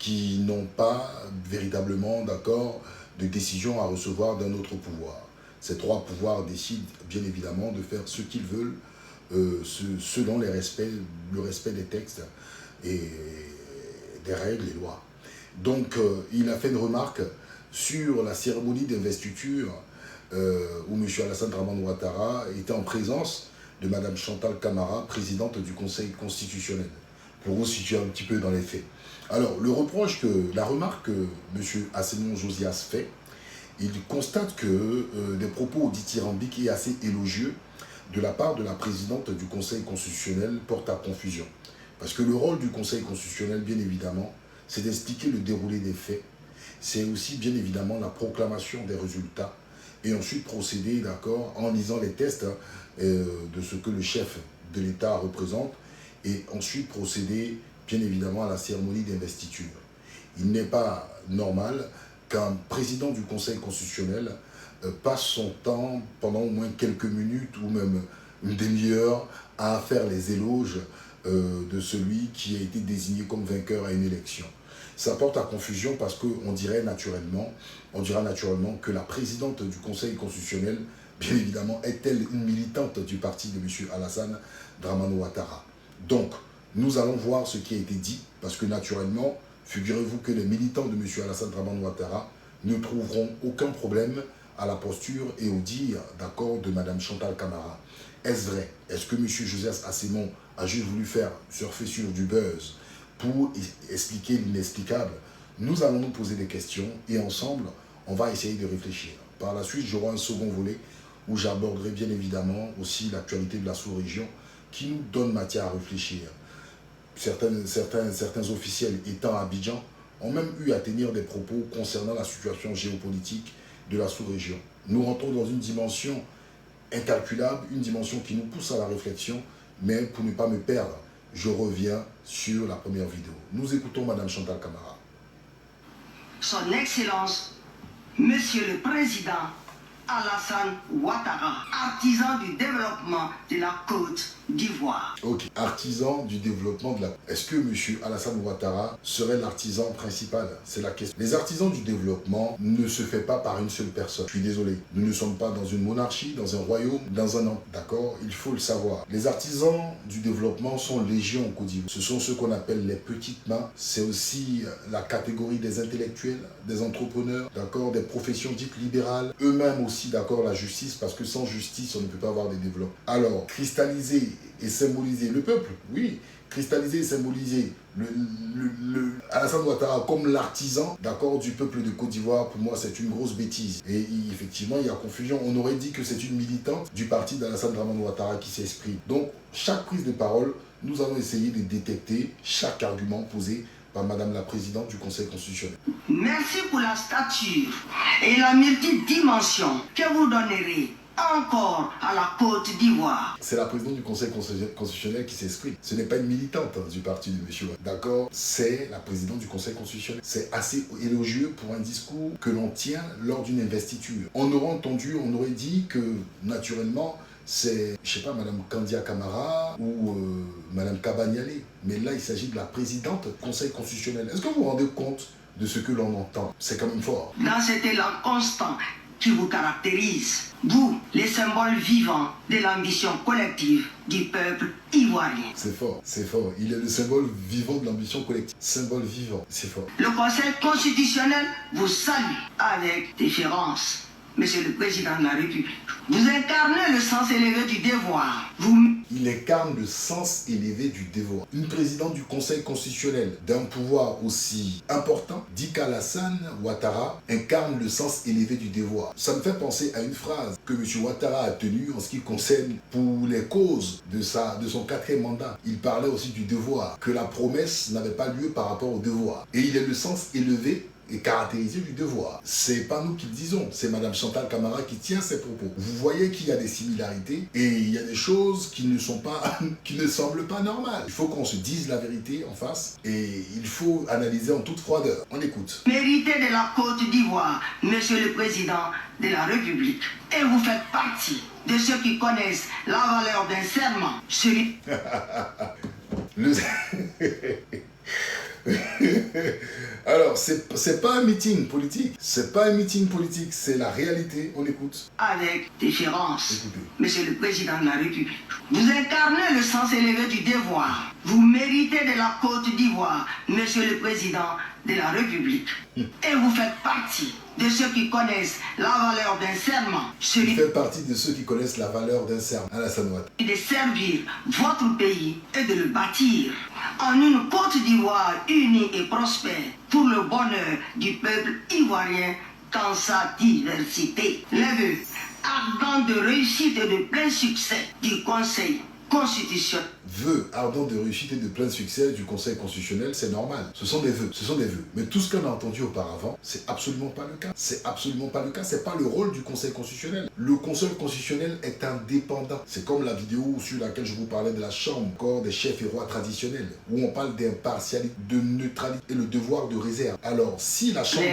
qui n'ont pas véritablement, d'accord, de décision à recevoir d'un autre pouvoir. Ces trois pouvoirs décident bien évidemment de faire ce qu'ils veulent selon le respect des textes et des règles et lois. Donc, il a fait une remarque sur la cérémonie d'investiture où M. Alassane Dramane Ouattara était en présence de Mme Chantal Camara, présidente du Conseil constitutionnel, pour vous situer un petit peu dans les faits. Alors, la remarque que M. Assemon Josias fait, il constate que des propos dithyrambiques et assez élogieux de la part de la présidente du Conseil constitutionnel portent à confusion. Parce que le rôle du Conseil constitutionnel, bien évidemment, c'est d'expliquer le déroulé des faits. C'est aussi, bien évidemment, la proclamation des résultats et ensuite procéder, d'accord, en lisant les tests de ce que le chef de l'État représente et ensuite procéder, bien évidemment, à la cérémonie d'investiture. Il n'est pas normal qu'un président du Conseil constitutionnel passe son temps pendant au moins quelques minutes ou même une demi-heure à faire les éloges de celui qui a été désigné comme vainqueur à une élection. Ça porte à confusion parce qu'on dira naturellement que la présidente du Conseil constitutionnel, bien évidemment, est-elle une militante du parti de M. Alassane Dramane Ouattara. Donc, nous allons voir ce qui a été dit, parce que naturellement, figurez-vous que les militants de M. Alassane Dramane Ouattara ne trouveront aucun problème à la posture et au dire d'accord de Mme Chantal Camara. Est-ce vrai? Est-ce que M. Josias Assemon a juste voulu faire surfer sur du buzz pour expliquer l'inexplicable? Nous allons nous poser des questions et ensemble, on va essayer de réfléchir. Par la suite, j'aurai un second volet où j'aborderai bien évidemment aussi l'actualité de la sous-région qui nous donne matière à réfléchir. Certains officiels étant à Abidjan ont même eu à tenir des propos concernant la situation géopolitique de la sous-région. Nous rentrons dans une dimension incalculable, une dimension qui nous pousse à la réflexion, mais pour ne pas me perdre, je reviens sur la première vidéo. Nous écoutons Mme Chantal Camara. Son Excellence, Monsieur le Président Alassane Ouattara, artisan du développement de la Côte d'Ivoire. Ok, artisan du développement de la... Est-ce que M. Alassane Ouattara serait l'artisan principal? C'est la question. Les artisans du développement ne se fait pas par une seule personne. Je suis désolé. Nous ne sommes pas dans une monarchie, dans un royaume, dans un empire. D'accord? Il faut le savoir. Les artisans du développement sont légion en Côte d'Ivoire. Ce sont ceux qu'on appelle les petites mains. C'est aussi la catégorie des intellectuels, des entrepreneurs, d'accord, des professions dites libérales. Eux-mêmes aussi, d'accord, la justice, parce que sans justice, on ne peut pas avoir des développements. Alors, cristalliser et symboliser le peuple, oui, cristalliser et symboliser Alassane Ouattara comme l'artisan, d'accord, du peuple de Côte d'Ivoire, pour moi c'est une grosse bêtise. Et effectivement, il y a confusion. On aurait dit que c'est une militante du parti d'Alassane Dramane Ouattara qui s'exprime. Donc, chaque prise de parole, nous allons essayer de détecter chaque argument posé par Madame la Présidente du Conseil constitutionnel. Merci pour la stature et la multidimension que vous donnerez encore à la Côte d'Ivoire. C'est la présidente du Conseil constitutionnel qui s'exprime. Ce n'est pas une militante du parti de M. D'accord? C'est la présidente du Conseil constitutionnel. C'est assez élogieux pour un discours que l'on tient lors d'une investiture. On aurait entendu, on aurait dit que, naturellement, c'est, je sais pas, Mme Kandia Camara ou Mme Kabaniale. Mais là, il s'agit de la présidente du Conseil constitutionnel. Est-ce que vous vous rendez compte de ce que l'on entend? C'est quand même fort. Dans cet élan constant qui vous caractérise, vous, les symboles vivants de l'ambition collective du peuple ivoirien. C'est fort, c'est fort. Il est le symbole vivant de l'ambition collective. Symbole vivant, c'est fort. Le Conseil constitutionnel vous salue avec déférence, Monsieur le Président de la République. Vous incarnez le sens élevé du devoir. Il incarne le sens élevé du devoir. Une présidente du Conseil constitutionnel d'un pouvoir aussi important dit qu'Alassane Ouattara incarne le sens élevé du devoir. Ça me fait penser à une phrase que M. Ouattara a tenue en ce qui concerne pour les causes de son 4e mandat. Il parlait aussi du devoir, que la promesse n'avait pas lieu par rapport au devoir. Et il est le sens élevé et caractérisé du devoir. C'est pas nous qui le disons, c'est Mme Chantal Camara qui tient ses propos. Vous voyez qu'il y a des similarités et il y a des choses qui ne semblent pas normales. Il faut qu'on se dise la vérité en face et il faut analyser en toute froideur. On écoute. Méritez de la Côte d'Ivoire, Monsieur le Président de la République. Et vous faites partie de ceux qui connaissent la valeur d'un serment. Alors, c'est pas un meeting politique. C'est pas un meeting politique, c'est la réalité. On écoute. Avec déférence, Écoutez. Monsieur le Président de la République, vous incarnez le sens élevé du devoir. Vous méritez de la Côte d'Ivoire, Monsieur le Président de la République. Et vous faites partie de ceux qui connaissent la valeur d'un serment, celui Il fait partie de ceux qui connaissent la valeur d'un serment. Alassane Ouattara. de servir votre pays et de le bâtir en une Côte d'Ivoire unie et prospère pour le bonheur du peuple ivoirien dans sa diversité. Les vœux ardents de réussite et de plein succès du Conseil constitutionnel. Vœux ardents de réussite et de plein succès du Conseil constitutionnel, c'est normal. Ce sont des vœux, ce sont des vœux. Mais tout ce qu'on a entendu auparavant, c'est absolument pas le cas. C'est absolument pas le cas. C'est pas le rôle du Conseil constitutionnel. Le Conseil constitutionnel est indépendant. C'est comme la vidéo sur laquelle je vous parlais de la chambre, corps des chefs et rois traditionnels, où on parle d'impartialité, de neutralité et le devoir de réserve. Alors, si la chambre,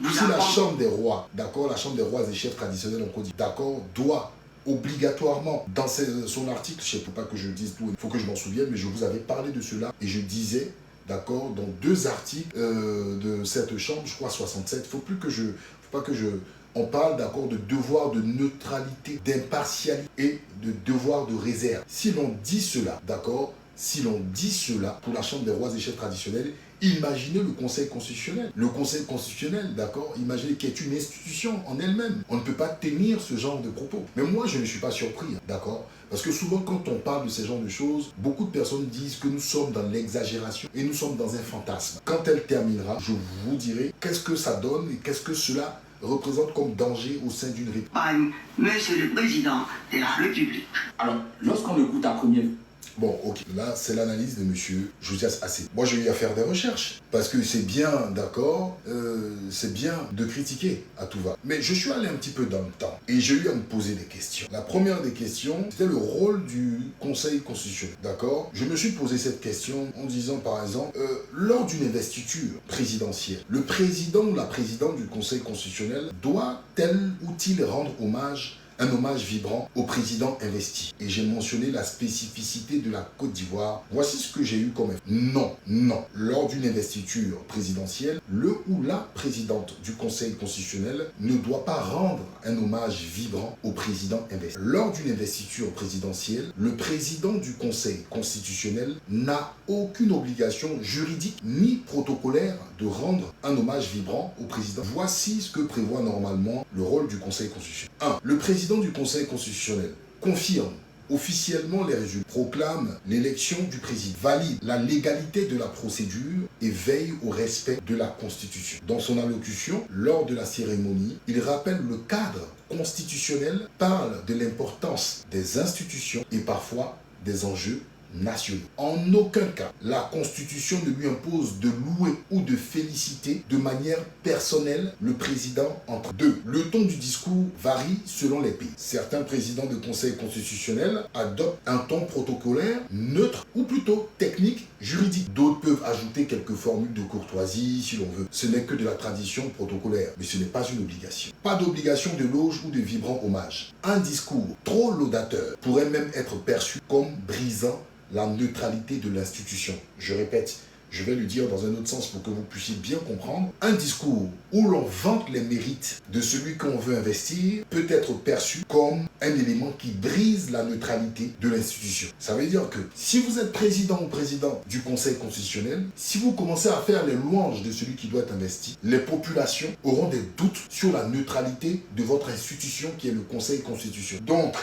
la chambre des rois, d'accord, la chambre des rois et chefs traditionnels en Côte d'Ivoire, d'accord, doit obligatoirement, dans son article, je ne sais pas que je dise tout, il faut que je m'en souvienne, mais je vous avais parlé de cela et je disais, d'accord, dans 2 articles de cette chambre, je crois 67, faut pas que on parle, d'accord, de devoir de neutralité, d'impartialité et de devoir de réserve. Si l'on dit cela, d'accord, si l'on dit cela pour la Chambre des rois et chefs traditionnels, imaginez le Conseil constitutionnel. Le Conseil constitutionnel, d'accord, imaginez qu'il est une institution en elle-même. On ne peut pas tenir ce genre de propos. Mais moi, je ne suis pas surpris, d'accord, parce que souvent, quand on parle de ce genre de choses, beaucoup de personnes disent que nous sommes dans l'exagération et nous sommes dans un fantasme. Quand elle terminera, je vous dirai qu'est-ce que ça donne et qu'est-ce que cela représente comme danger au sein d'une république. Monsieur le Président de la République. Alors, lorsqu'on écoute ta première... Bon, ok, là, c'est l'analyse de monsieur Josias Assé. Moi, j'ai eu à faire des recherches, parce que c'est bien, d'accord, c'est bien de critiquer à tout va. Mais je suis allé un petit peu dans le temps, et j'ai eu à me poser des questions. La première des questions, c'était le rôle du Conseil constitutionnel, d'accord. Je me suis posé cette question en disant, par exemple, lors d'une investiture présidentielle, le président ou la présidente du Conseil constitutionnel doit-elle ou il rendre un hommage vibrant au président investi. Et j'ai mentionné la spécificité de la Côte d'Ivoire. Voici ce que j'ai eu comme non. Lors d'une investiture présidentielle, le ou la présidente du Conseil constitutionnel ne doit pas rendre un hommage vibrant au président investi. Lors d'une investiture présidentielle, le président du Conseil constitutionnel n'a aucune obligation juridique ni protocolaire de rendre un hommage vibrant au président. Voici ce que prévoit normalement le rôle du Conseil constitutionnel. 1. Le président du Conseil constitutionnel confirme officiellement les résultats, proclame l'élection du président, valide la légalité de la procédure et veille au respect de la Constitution. Dans son allocution, lors de la cérémonie, il rappelle le cadre constitutionnel, parle de l'importance des institutions et parfois des enjeux nationaux. En aucun cas, la Constitution ne lui impose de louer ou de féliciter de manière personnelle le président entre deux. Le ton du discours varie selon les pays. Certains présidents de conseil constitutionnel adoptent un ton protocolaire, neutre ou plutôt technique, juridique. D'autres peuvent ajouter quelques formules de courtoisie si l'on veut. Ce n'est que de la tradition protocolaire, mais ce n'est pas une obligation. Pas d'obligation de loge ou de vibrant hommage. Un discours trop laudateur pourrait même être perçu comme brisant la neutralité de l'institution. Je répète, je vais le dire dans un autre sens pour que vous puissiez bien comprendre. Un discours où l'on vante les mérites de celui qu'on veut investir peut être perçu comme un élément qui brise la neutralité de l'institution. Ça veut dire que si vous êtes président ou présidente du Conseil constitutionnel, si vous commencez à faire les louanges de celui qui doit être investi, les populations auront des doutes sur la neutralité de votre institution qui est le Conseil constitutionnel. Donc,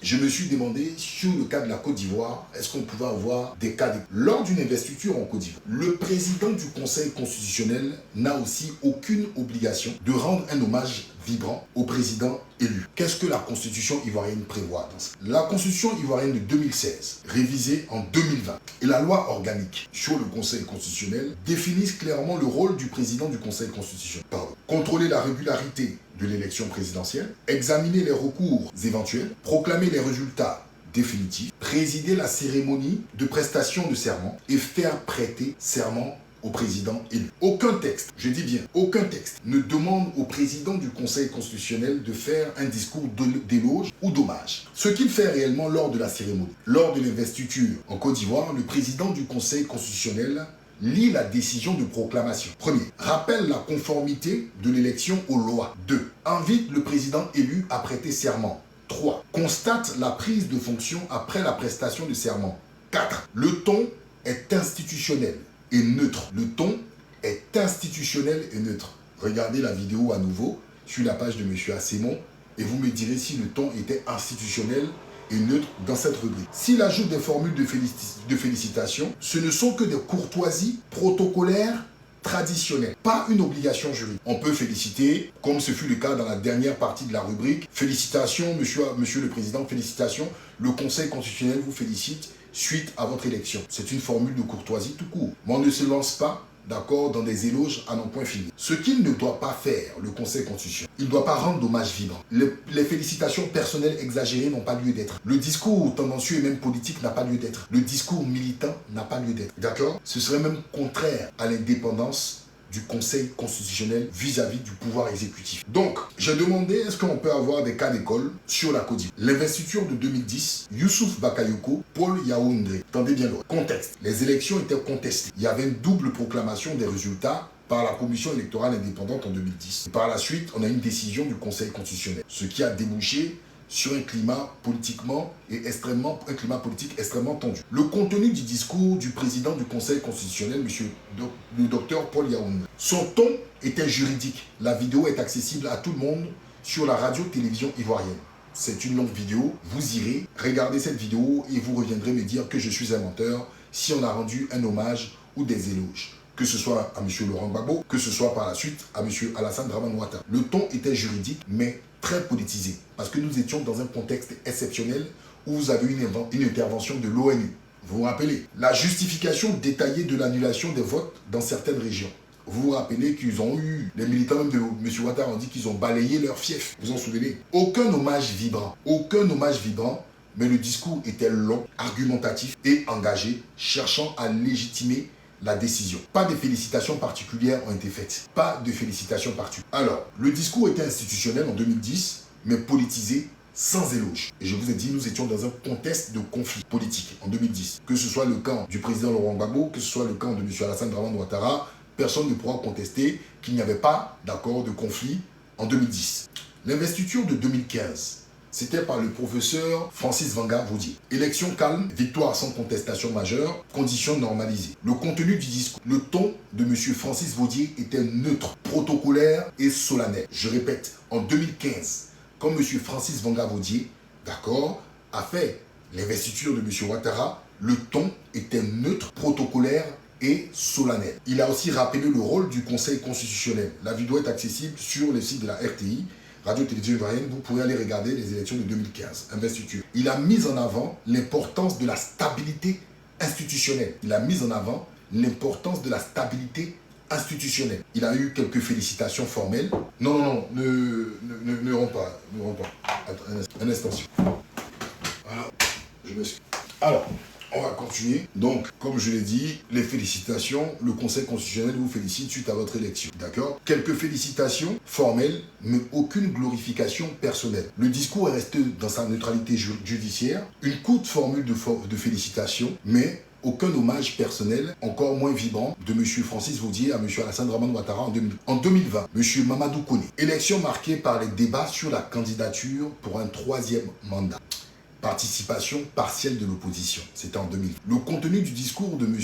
je me suis demandé, sur le cas de la Côte d'Ivoire, est-ce qu'on pouvait avoir des cas lors d'une investiture en Côte d'Ivoire. Le président du Conseil constitutionnel n'a aussi aucune obligation de rendre un hommage vibrant au président élu. Qu'est-ce que la Constitution ivoirienne prévoit dans ça? La Constitution ivoirienne de 2016, révisée en 2020, et la loi organique sur le Conseil constitutionnel définissent clairement le rôle du président du Conseil constitutionnel. Contrôler la régularité de l'élection présidentielle, examiner les recours éventuels, proclamer les résultats définitifs, présider la cérémonie de prestation de serment et faire prêter serment au président élu. Aucun texte, je dis bien, aucun texte ne demande au président du Conseil constitutionnel de faire un discours d'éloge ou d'hommage. Ce qu'il fait réellement lors de la cérémonie. Lors de l'investiture en Côte d'Ivoire, le président du Conseil constitutionnel Lis la décision de proclamation. 1er. Rappelle la conformité de l'élection aux lois. 2. Invite le président élu à prêter serment. 3. Constate la prise de fonction après la prestation de serment. 4. Le ton est institutionnel et neutre. Le ton est institutionnel et neutre. Regardez la vidéo à nouveau sur la page de M. Assémon et vous me direz si le ton était institutionnel et neutre dans cette rubrique. S'il ajoute des formules de félicitations, ce ne sont que des courtoisies protocolaires traditionnelles, pas une obligation juridique. On peut féliciter, comme ce fut le cas dans la dernière partie de la rubrique, félicitations, monsieur le Président, félicitations, le Conseil constitutionnel vous félicite suite à votre élection. C'est une formule de courtoisie tout court. Mais on ne se lance pas, d'accord, dans des éloges à non point fini. Ce qu'il ne doit pas faire, le Conseil constitutionnel, il ne doit pas rendre d'hommage vibrant. Les félicitations personnelles exagérées n'ont pas lieu d'être. Le discours tendancieux et même politique n'a pas lieu d'être. Le discours militant n'a pas lieu d'être. D'accord? Ce serait même contraire à l'indépendance du Conseil constitutionnel vis-à-vis du pouvoir exécutif. Donc, j'ai demandé, est-ce qu'on peut avoir des cas d'école sur la Côte d'Ivoire? L'investiture de 2010, Youssouf Bakayoko, Paul Yaoundé. Attendez bien le contexte. Les élections étaient contestées. Il y avait une double proclamation des résultats par la commission électorale indépendante en 2010. Et par la suite, on a une décision du Conseil constitutionnel, ce qui a débouché sur un climat politique extrêmement tendu. Le contenu du discours du président du Conseil constitutionnel, le docteur Paul Yaoundé. Son ton était juridique. La vidéo est accessible à tout le monde sur la radio-télévision ivoirienne. C'est une longue vidéo. Vous irez regarder cette vidéo et vous reviendrez me dire que je suis un menteur si on a rendu un hommage ou des éloges. Que ce soit à M. Laurent Gbagbo, que ce soit par la suite à M. Alassane Dramane Ouattara. Le ton était juridique, mais très politisé. Parce que nous étions dans un contexte exceptionnel où vous avez une intervention de l'ONU. Vous vous rappelez? La justification détaillée de l'annulation des votes dans certaines régions. Vous vous rappelez qu'ils ont eu, les militants même de M. Ouattara ont dit qu'ils ont balayé leur fief. Vous en souvenez? Aucun hommage vibrant. Aucun hommage vibrant. Mais le discours était long, argumentatif et engagé, cherchant à légitimer la décision. Pas de félicitations particulières ont été faites. Pas de félicitations particulières. Alors, le discours était institutionnel en 2010, mais politisé sans éloge. Et je vous ai dit, nous étions dans un contexte de conflit politique en 2010. Que ce soit le camp du président Laurent Gbagbo, que ce soit le camp de M. Alassane Dramane Ouattara, personne ne pourra contester qu'il n'y avait pas d'accord de conflit en 2010. L'investiture de 2015, c'était par le professeur Francis Vangar-Vaudier. Élection calme, victoire sans contestation majeure, conditions normalisées. Le contenu du discours, le ton de M. Francis Vaudier était neutre, protocolaire et solennel. Je répète, en 2015, quand M. Francis Vangar-Vaudier, d'accord, a fait l'investiture de M. Ouattara, le ton était neutre, protocolaire et solennel. Il a aussi rappelé le rôle du Conseil constitutionnel. La vidéo est accessible sur le site de la RTI, Radio-Télévision Ivoirienne, vous pourrez aller regarder les élections de 2015, investiture. Il a mis en avant l'importance de la stabilité institutionnelle. Il a mis en avant l'importance de la stabilité institutionnelle. Il a eu quelques félicitations formelles. Non, ne rentre pas, ne rentre pas. Un instant. Voilà, je m'excuse. Alors, on va continuer. Donc, comme je l'ai dit, les félicitations, le Conseil constitutionnel vous félicite suite à votre élection. D'accord? Quelques félicitations formelles, mais aucune glorification personnelle. Le discours est resté dans sa neutralité judiciaire. Une courte formule de félicitations, mais aucun hommage personnel, encore moins vibrant, de M. Francis Vaudier à M. Alassane Dramane Ouattara en 2020. M. Mamadou Koné. Élection marquée par les débats sur la candidature pour un 3e mandat. Participation partielle de l'opposition. C'était en 2000. Le contenu du discours de M.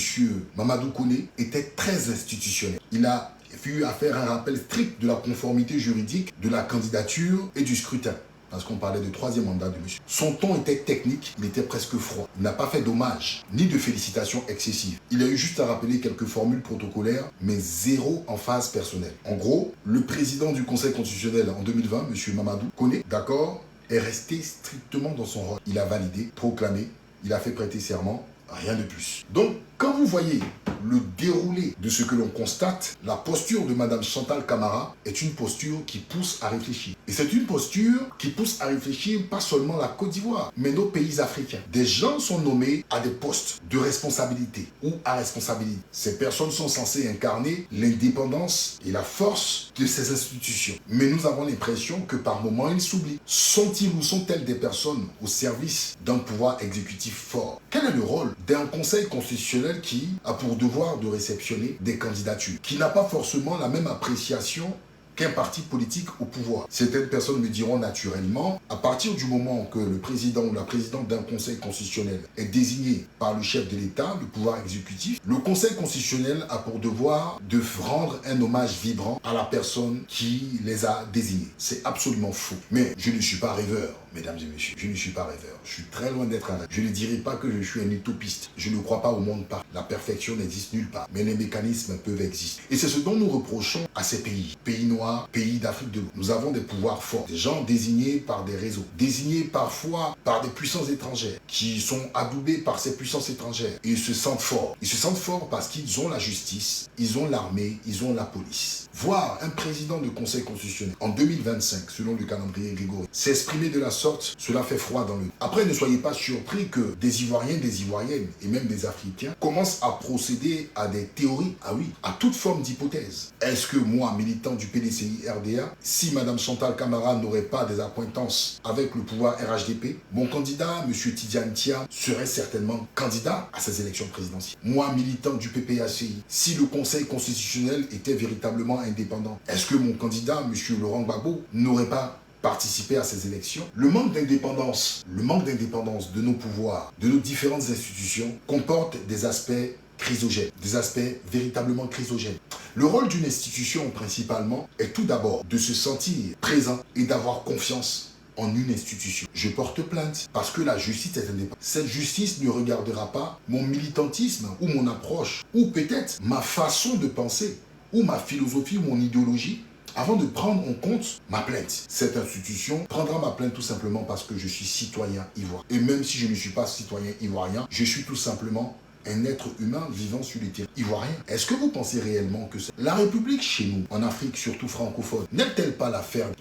Mamadou Koné était très institutionnel. Il a eu à faire un rappel strict de la conformité juridique de la candidature et du scrutin. Parce qu'on parlait de 3e mandat de monsieur. Son ton était technique, il était presque froid. Il n'a pas fait d'hommage, ni de félicitations excessives. Il a eu juste à rappeler quelques formules protocolaires, mais zéro emphase personnelle. En gros, le président du Conseil constitutionnel en 2020, M. Mamadou Koné, d'accord, est resté strictement dans son rôle. Il a validé, proclamé, il a fait prêter serment, rien de plus. Donc, quand vous voyez le déroulé de ce que l'on constate, la posture de Mme Chantal Camara est une posture qui pousse à réfléchir. Et c'est une posture qui pousse à réfléchir pas seulement la Côte d'Ivoire, mais nos pays africains. Des gens sont nommés à des postes de responsabilité ou à responsabilité. Ces personnes sont censées incarner l'indépendance et la force de ces institutions. Mais nous avons l'impression que par moments, ils s'oublient. Sont-ils ou sont-elles des personnes au service d'un pouvoir exécutif fort? Quel est le rôle d'un conseil constitutionnel qui a pour devoir devoir de réceptionner des candidatures, qui n'a pas forcément la même appréciation qu'un parti politique au pouvoir. Certaines personnes me diront naturellement, à partir du moment que le président ou la présidente d'un conseil constitutionnel est désigné par le chef de l'État, le pouvoir exécutif, le conseil constitutionnel a pour devoir de rendre un hommage vibrant à la personne qui les a désignés. C'est absolument faux. Mais je ne suis pas rêveur, mesdames et messieurs. Je ne suis pas rêveur. Je suis très loin d'être un rêveur. Je ne dirai pas que je suis un utopiste. Je ne crois pas au monde par. La perfection n'existe nulle part. Mais les mécanismes peuvent exister. Et c'est ce dont nous reprochons à ces pays. Pays noirs, pays d'Afrique de l'Ouest. Nous avons des pouvoirs forts. Des gens désignés par des réseaux. Désignés parfois par des puissances étrangères. Qui sont adoubés par ces puissances étrangères. Et ils se sentent forts. Ils se sentent forts parce qu'ils ont la justice. Ils ont l'armée. Ils ont la police. Voir un président de conseil constitutionnel en 2025, selon le calendrier grégorien, s'exprimer de la sorte, cela fait froid dans le dos. Après, ne soyez pas surpris que des Ivoiriens, des Ivoiriennes et même des Africains commencent à procéder à des théories, ah oui, à toute forme d'hypothèse. Est-ce que moi, militant du PDCI RDA, si Mme Chantal Camara n'aurait pas des accointances avec le pouvoir RHDP, mon candidat, M. Tidiane Tia, serait certainement candidat à ces élections présidentielles. Moi, militant du PPACI, si le Conseil constitutionnel était véritablement indépendant, est-ce que mon candidat, M. Laurent Gbagbo, n'aurait pas participer à ces élections? Le manque d'indépendance de nos pouvoirs, de nos différentes institutions, comporte des aspects chrysogènes, des aspects véritablement chrysogènes. Le rôle d'une institution, principalement, est tout d'abord de se sentir présent et d'avoir confiance en une institution. Je porte plainte parce que la justice est indépendante. Cette justice ne regardera pas mon militantisme ou mon approche, ou peut-être ma façon de penser, ou ma philosophie ou mon idéologie, avant de prendre en compte ma plainte. Cette institution prendra ma plainte tout simplement parce que je suis citoyen ivoirien. Et même si je ne suis pas citoyen ivoirien, je suis tout simplement un être humain vivant sur les terres ivoiriens. Est-ce que vous pensez réellement que la République chez nous, en Afrique, surtout francophone, n'est-elle pas l'affaire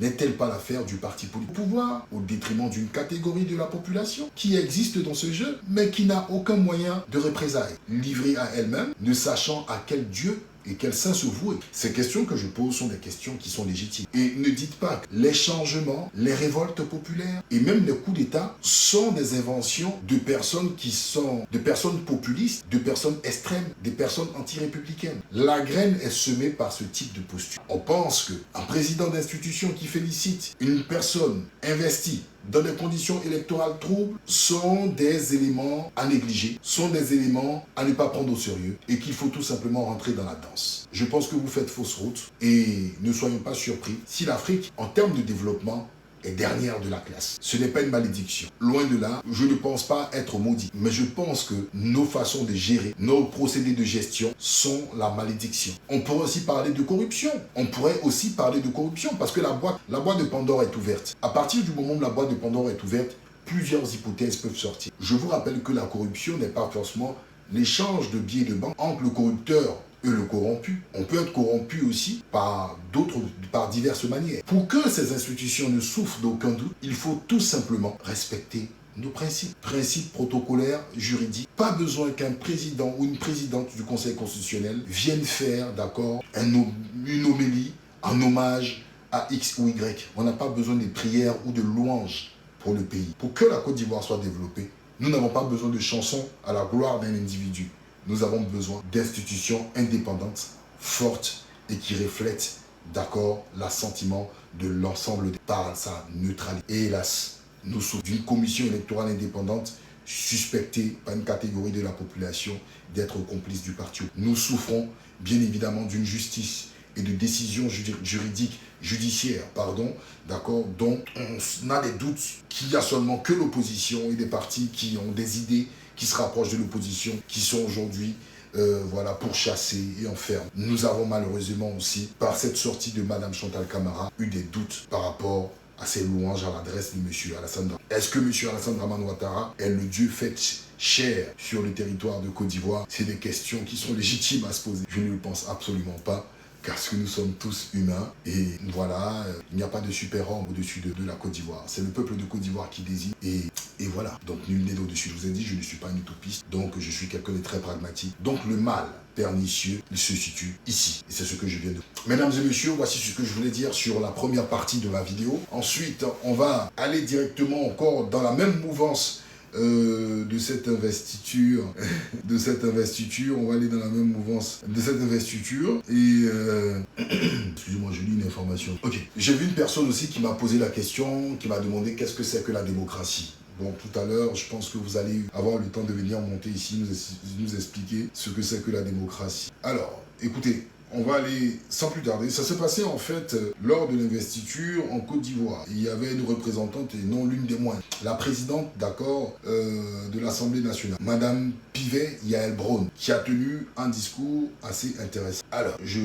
du parti politique au pouvoir au détriment d'une catégorie de la population qui existe dans ce jeu, mais qui n'a aucun moyen de représailles, livrée à elle-même, ne sachant à quel Dieu et quel saint se vouer? Ces questions que je pose sont des questions qui sont légitimes. Et ne dites pas que les changements, les révoltes populaires et même les coups d'État sont des inventions de personnes populistes, de personnes extrêmes, des personnes anti-républicaines. La graine est semée par ce type de posture. On pense qu'un président d'institution qui félicite une personne investie dans des conditions électorales troubles sont des éléments à négliger, sont des éléments à ne pas prendre au sérieux et qu'il faut tout simplement rentrer dans la danse. Je pense que vous faites fausse route et ne soyons pas surpris si l'Afrique, en termes de développement, est dernière de la classe. Ce n'est pas une malédiction. Loin de là, je ne pense pas être maudit. Mais je pense que nos façons de gérer, nos procédés de gestion sont la malédiction. On pourrait aussi parler de corruption. Parce que la boîte de Pandore est ouverte. À partir du moment où la boîte de Pandore est ouverte, plusieurs hypothèses peuvent sortir. Je vous rappelle que la corruption n'est pas forcément l'échange de billets de banque entre le corrupteur et le corrompu. On peut être corrompu aussi par diverses manières. Pour que ces institutions ne souffrent d'aucun doute, il faut tout simplement respecter nos principes. Principes protocolaires, juridiques. Pas besoin qu'un président ou une présidente du Conseil constitutionnel vienne faire, d'accord, une homélie en hommage à X ou Y. On n'a pas besoin de prières ou de louanges pour le pays. Pour que la Côte d'Ivoire soit développée, nous n'avons pas besoin de chansons à la gloire d'un individu. Nous avons besoin d'institutions indépendantes, fortes et qui reflètent, d'accord, l'assentiment de l'ensemble par sa neutralité. Et hélas, nous souffrons d'une commission électorale indépendante suspectée par une catégorie de la population d'être complice du parti. Nous souffrons bien évidemment d'une justice et de décisions judiciaires, d'accord, dont on a des doutes qu'il n'y a seulement que l'opposition et des partis qui ont des idées qui se rapprochent de l'opposition, qui sont aujourd'hui pourchassés et enfermés. Nous avons malheureusement aussi, par cette sortie de Mme Chantal Camara, eu des doutes par rapport à ces louanges à l'adresse de M. Alassane Dramane. Est-ce que M. Alassane Dramane Ouattara est le Dieu fait chair sur le territoire de Côte d'Ivoire? C'est des questions qui sont légitimes à se poser. Je ne le pense absolument pas. Parce que nous sommes tous humains et voilà, il n'y a pas de super-homme au-dessus de la Côte d'Ivoire. C'est le peuple de Côte d'Ivoire qui désigne et voilà. Donc nul n'est au-dessus. Je vous ai dit, je ne suis pas un utopiste, donc je suis quelqu'un de très pragmatique. Donc le mal pernicieux, il se situe ici. Et c'est ce que je viens de... Mesdames et messieurs, voici ce que je voulais dire sur la première partie de ma vidéo. Ensuite, on va aller directement encore dans la même mouvance de cette investiture, on va aller dans la même mouvance de cette investiture. Et excusez-moi, je lis une information. Ok, j'ai vu une personne aussi qui m'a posé la question, qui m'a demandé qu'est-ce que c'est que la démocratie. Bon, tout à l'heure, je pense que vous allez avoir le temps de venir monter ici, nous expliquer ce que c'est que la démocratie. Alors, écoutez, on va aller sans plus tarder. Ça s'est passé en fait lors de l'investiture en Côte d'Ivoire. Il y avait une représentante, et non l'une des moindres, la présidente, d'accord, de l'Assemblée nationale, Madame Pivet Yael Braun, qui a tenu un discours assez intéressant. Alors, je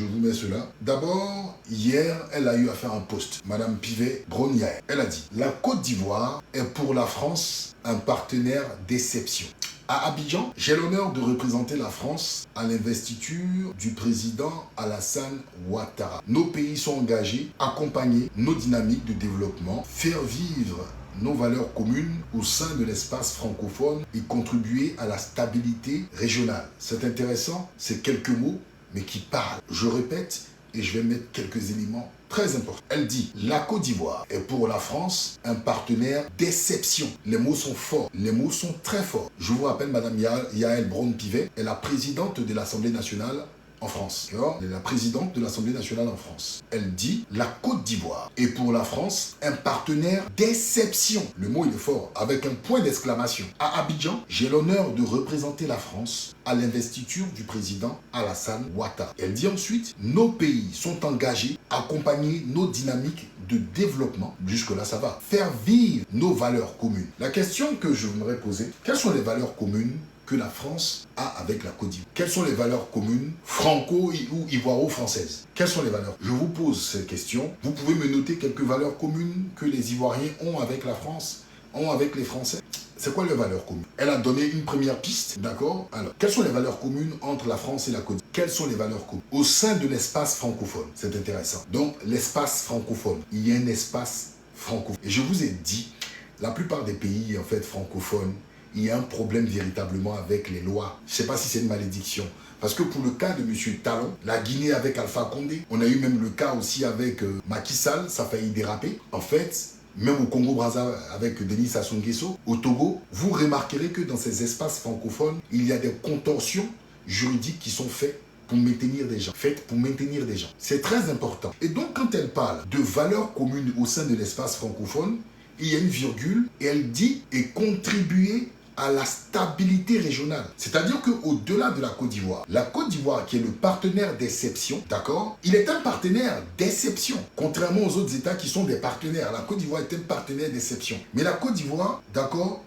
vous mets cela. D'abord, hier, elle a eu à faire un post. Madame Pivet Braun Yael, elle a dit « La Côte d'Ivoire est pour la France un partenaire d'exception. À Abidjan, j'ai l'honneur de représenter la France à l'investiture du président Alassane Ouattara. Nos pays sont engagés, accompagner nos dynamiques de développement, faire vivre nos valeurs communes au sein de l'espace francophone et contribuer à la stabilité régionale. » C'est intéressant, c'est quelques mots, mais qui parlent. Je répète, et je vais mettre quelques éléments très importants. Elle dit « La Côte d'Ivoire est pour la France un partenaire d'exception. » Les mots sont forts, les mots sont très forts. Je vous rappelle, Madame Yael Braun-Pivet est la présidente de l'Assemblée nationale en France. Elle est la présidente de l'Assemblée nationale en France. Elle dit « La Côte d'Ivoire est pour la France un partenaire d'exception. » Le mot il est fort, avec un point d'exclamation. À Abidjan, j'ai l'honneur de représenter la France à l'investiture du président Alassane Ouattara. Elle dit ensuite « Nos pays sont engagés à accompagner nos dynamiques de développement. » Jusque-là, ça va. Faire vivre nos valeurs communes. La question que je voudrais poser, quelles sont les valeurs communes que la France a avec la Côte d'Ivoire? Quelles sont les valeurs communes franco- ou ivoiro-françaises? Quelles sont les valeurs? Je vous pose cette question. Vous pouvez me noter quelques valeurs communes que les Ivoiriens ont avec la France, ont avec les Français? C'est quoi les valeurs communes? Elle a donné une première piste, d'accord? Alors, quelles sont les valeurs communes entre la France et la Côte d'Ivoire? Quelles sont les valeurs communes au sein de l'espace francophone? C'est intéressant. Donc, l'espace francophone, il y a un espace francophone. Et je vous ai dit, la plupart des pays, en fait, francophones, il y a un problème véritablement avec les lois. Je ne sais pas si c'est une malédiction. Parce que pour le cas de M. Talon, la Guinée avec Alpha Condé, on a eu même le cas aussi avec Macky Sall, ça a failli déraper. En fait, même au Congo-Brazza avec Denis Sassou Nguesso, au Togo, vous remarquerez que dans ces espaces francophones, il y a des contorsions juridiques qui sont faites pour maintenir des gens. C'est très important. Et donc, quand elle parle de valeurs communes au sein de l'espace francophone, il y a une virgule et elle dit « et contribuer à la stabilité régionale. » C'est-à-dire qu'au-delà de la Côte d'Ivoire, la Côte d'Ivoire qui est le partenaire d'exception, d'accord, il est un partenaire d'exception. Contrairement aux autres États qui sont des partenaires, la Côte d'Ivoire est un partenaire d'exception. Mais la Côte d'Ivoire, d'accord,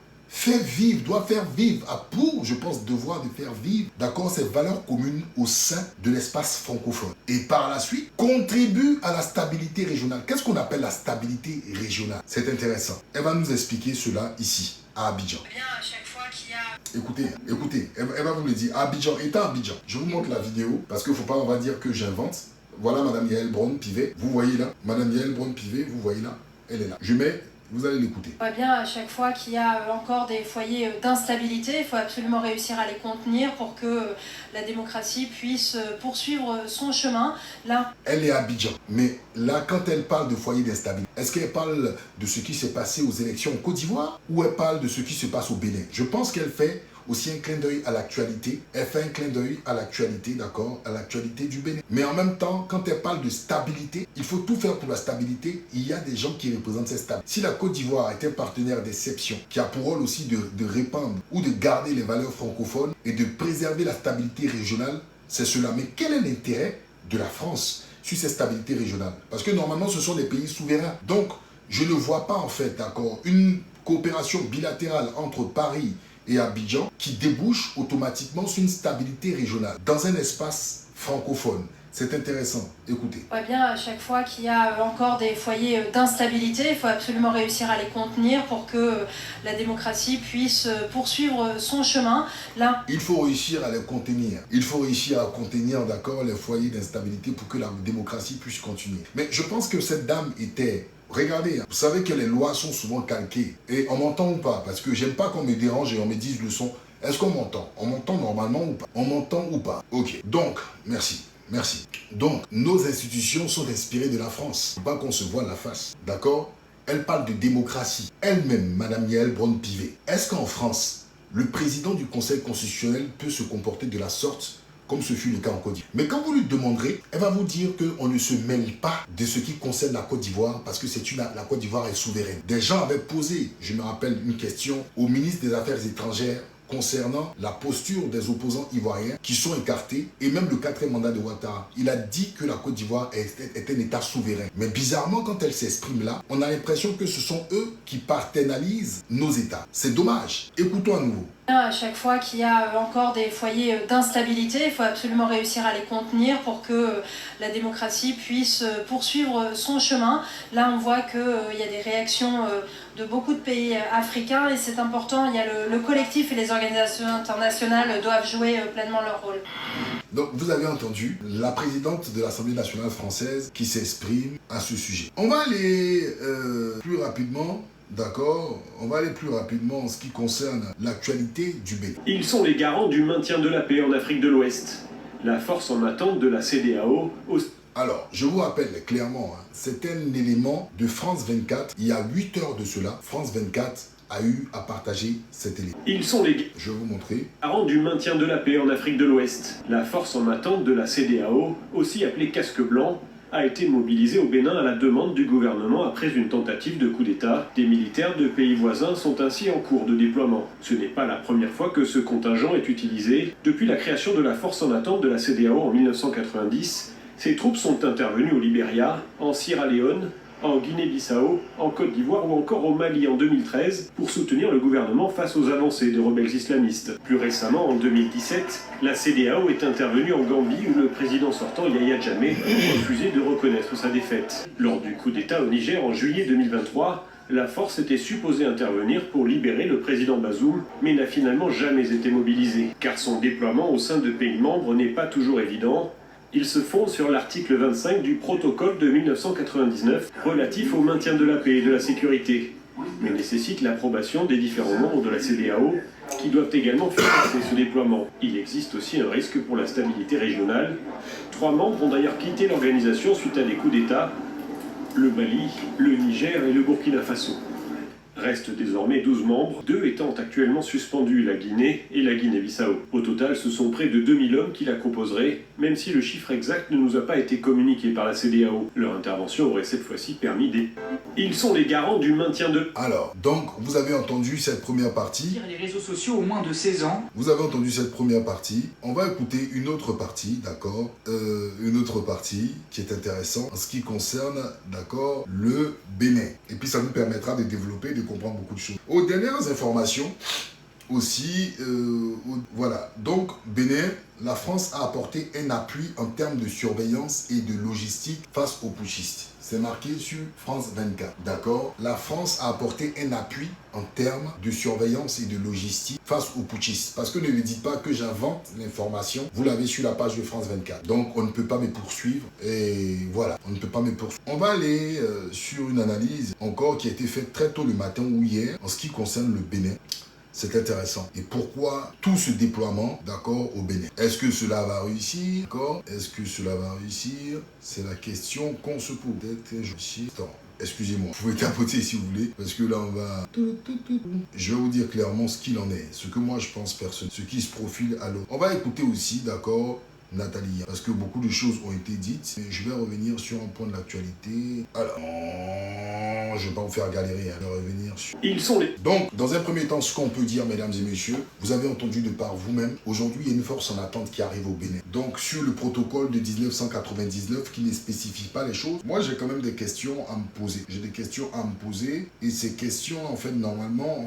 doit faire vivre, a pour, je pense, devoir de faire vivre, d'accord, ces valeurs communes au sein de l'espace francophone. Et par la suite, contribue à la stabilité régionale. Qu'est-ce qu'on appelle la stabilité régionale? C'est intéressant. Elle va nous expliquer cela ici, à Abidjan. Eh bien, à chaque fois qu'il y a... Écoutez, elle va vous le dire. À Abidjan, étant Abidjan, je vous montre la vidéo, parce qu'il ne faut pas, on va dire que j'invente. Voilà Madame Yael Braun-Pivet, vous voyez là. Madame Yael Braun-Pivet, vous voyez là. Elle est là. Je mets... Vous allez l'écouter. Eh bien, à chaque fois qu'il y a encore des foyers d'instabilité, il faut absolument réussir à les contenir pour que la démocratie puisse poursuivre son chemin. Là, elle est à Abidjan. Mais là, quand elle parle de foyers d'instabilité, est-ce qu'elle parle de ce qui s'est passé aux élections en Côte d'Ivoire ou elle parle de ce qui se passe au Bénin? Je pense qu'elle fait aussi un clin d'œil à l'actualité. Elle fait un clin d'œil à l'actualité, d'accord, à l'actualité du Bénin. Mais en même temps, quand elle parle de stabilité, il faut tout faire pour la stabilité. Il y a des gens qui représentent cette stabilité. Si la Côte d'Ivoire est un partenaire d'exception, qui a pour rôle aussi de répandre ou de garder les valeurs francophones et de préserver la stabilité régionale, c'est cela. Mais quel est l'intérêt de la France sur cette stabilité régionale? Parce que normalement, ce sont des pays souverains. Donc, je ne vois pas en fait, d'accord, une coopération bilatérale entre Paris et Abidjan qui débouche automatiquement sur une stabilité régionale dans un espace francophone. C'est intéressant. Écoutez. Eh bien, à chaque fois qu'il y a encore des foyers d'instabilité, il faut absolument réussir à les contenir pour que la démocratie puisse poursuivre son chemin. Là, il faut réussir à les contenir. Il faut réussir à contenir, d'accord, les foyers d'instabilité pour que la démocratie puisse continuer. Mais je pense que cette dame était... Regardez, vous savez que les lois sont souvent calquées. Et on m'entend ou pas? Parce que j'aime pas qu'on me dérange et on me dise le son. Est-ce qu'on m'entend? On m'entend normalement ou pas? On m'entend ou pas? Ok. Donc, merci. Donc, nos institutions sont inspirées de la France. Il ne faut pas qu'on se voile la face. D'accord? Elle parle de démocratie. Elle-même, Madame Yael Braun-Pivet. Est-ce qu'en France, le président du Conseil constitutionnel peut se comporter de la sorte comme ce fut le cas en Côte d'Ivoire? Mais quand vous lui demanderez, elle va vous dire qu'on ne se mêle pas de ce qui concerne la Côte d'Ivoire parce que la Côte d'Ivoire est souveraine. Des gens avaient posé, je me rappelle, une question au ministre des Affaires étrangères concernant la posture des opposants ivoiriens qui sont écartés, et même le 4e mandat de Ouattara. Il a dit que la Côte d'Ivoire est un État souverain. Mais bizarrement, quand elle s'exprime là, on a l'impression que ce sont eux qui paternalisent nos États. C'est dommage. Écoutons à nouveau. À chaque fois qu'il y a encore des foyers d'instabilité, il faut absolument réussir à les contenir pour que la démocratie puisse poursuivre son chemin. Là, on voit qu'il y a des réactions de beaucoup de pays africains et c'est important. Il y a le collectif et les organisations internationales doivent jouer pleinement leur rôle. Donc, vous avez entendu la présidente de l'Assemblée nationale française qui s'exprime à ce sujet. On va aller plus rapidement. D'accord, on va aller plus rapidement en ce qui concerne l'actualité du Bénin. Ils sont les garants du maintien de la paix en Afrique de l'Ouest. La force en attente de la CEDEAO. Alors, je vous rappelle clairement, c'est un élément de France 24. Il y a 8 heures de cela, France 24 a eu à partager cet élément. Ils sont les Je vais vous montrer. garants du maintien de la paix en Afrique de l'Ouest. La force en attente de la CEDEAO, aussi appelée Casque Blanc, a été mobilisé au Bénin à la demande du gouvernement après une tentative de coup d'État. Des militaires de pays voisins sont ainsi en cours de déploiement. Ce n'est pas la première fois que ce contingent est utilisé. Depuis la création de la force en attente de la CEDEAO en 1990, ces troupes sont intervenues au Libéria, en Sierra Leone, en Guinée-Bissau, en Côte d'Ivoire ou encore au Mali en 2013 pour soutenir le gouvernement face aux avancées de rebelles islamistes. Plus récemment, en 2017, la CEDEAO est intervenue en Gambie où le président sortant Yahya Jammeh refusait de reconnaître sa défaite. Lors du coup d'État au Niger en juillet 2023, la force était supposée intervenir pour libérer le président Bazoum, mais n'a finalement jamais été mobilisée, car son déploiement au sein de pays membres n'est pas toujours évident. Il se fonde sur l'article 25 du protocole de 1999 relatif au maintien de la paix et de la sécurité, mais nécessite l'approbation des différents membres de la CEDEAO qui doivent également financer ce déploiement. Il existe aussi un risque pour la stabilité régionale. 3 membres ont d'ailleurs quitté l'organisation suite à des coups d'État, le Mali, le Niger et le Burkina Faso. Restent désormais 12 membres, 2 étant actuellement suspendus, la Guinée et la Guinée-Bissau. Au total, ce sont près de 2000 hommes qui la composeraient, même si le chiffre exact ne nous a pas été communiqué par la CEDEAO. Leur intervention aurait cette fois-ci permis des... Ils sont les garants du maintien de... Alors, donc, vous avez entendu cette première partie. Les réseaux sociaux au moins de 16 ans. Vous avez entendu cette première partie. On va écouter une autre partie, d'accord, une autre partie qui est intéressante en ce qui concerne, d'accord, le Bénin. Et puis, ça nous permettra de développer, de comprendre beaucoup de choses. Aux dernières informations, aussi, voilà. Donc, Bénin, la France a apporté un appui en termes de surveillance et de logistique face aux putschistes. C'est marqué sur France 24, d'accord? La France a apporté un appui en termes de surveillance et de logistique face aux putschistes. Parce que ne me dites pas que j'invente l'information. Vous l'avez sur la page de France 24. Donc, on ne peut pas me poursuivre. Et voilà, on ne peut pas me poursuivre. On va aller sur une analyse encore qui a été faite très tôt le matin ou hier en ce qui concerne le Bénin. C'est intéressant. Et pourquoi tout ce déploiement, d'accord, au Bénin? Est-ce que cela va réussir? D'accord? Est-ce que cela va réussir? C'est la question qu'on se pose. Peut-être je suis... Attends, excusez-moi. Vous pouvez tapoter si vous voulez, parce que là, on va... Je vais vous dire clairement ce qu'il en est. Ce que moi, je pense personnellement. Ce qui se profile à l'autre. On va écouter aussi, d'accord, Nathalie, parce que beaucoup de choses ont été dites. Je vais revenir sur un point de l'actualité. Alors, je ne vais pas vous faire galérer, je vais revenir sur... Ils sont les... Donc, dans un premier temps, ce qu'on peut dire, mesdames et messieurs, vous avez entendu de par vous-même, aujourd'hui, il y a une force en attente qui arrive au Bénin. Donc, sur le protocole de 1999 qui ne spécifie pas les choses, moi, j'ai quand même des questions à me poser. J'ai des questions à me poser et ces questions, en fait, normalement,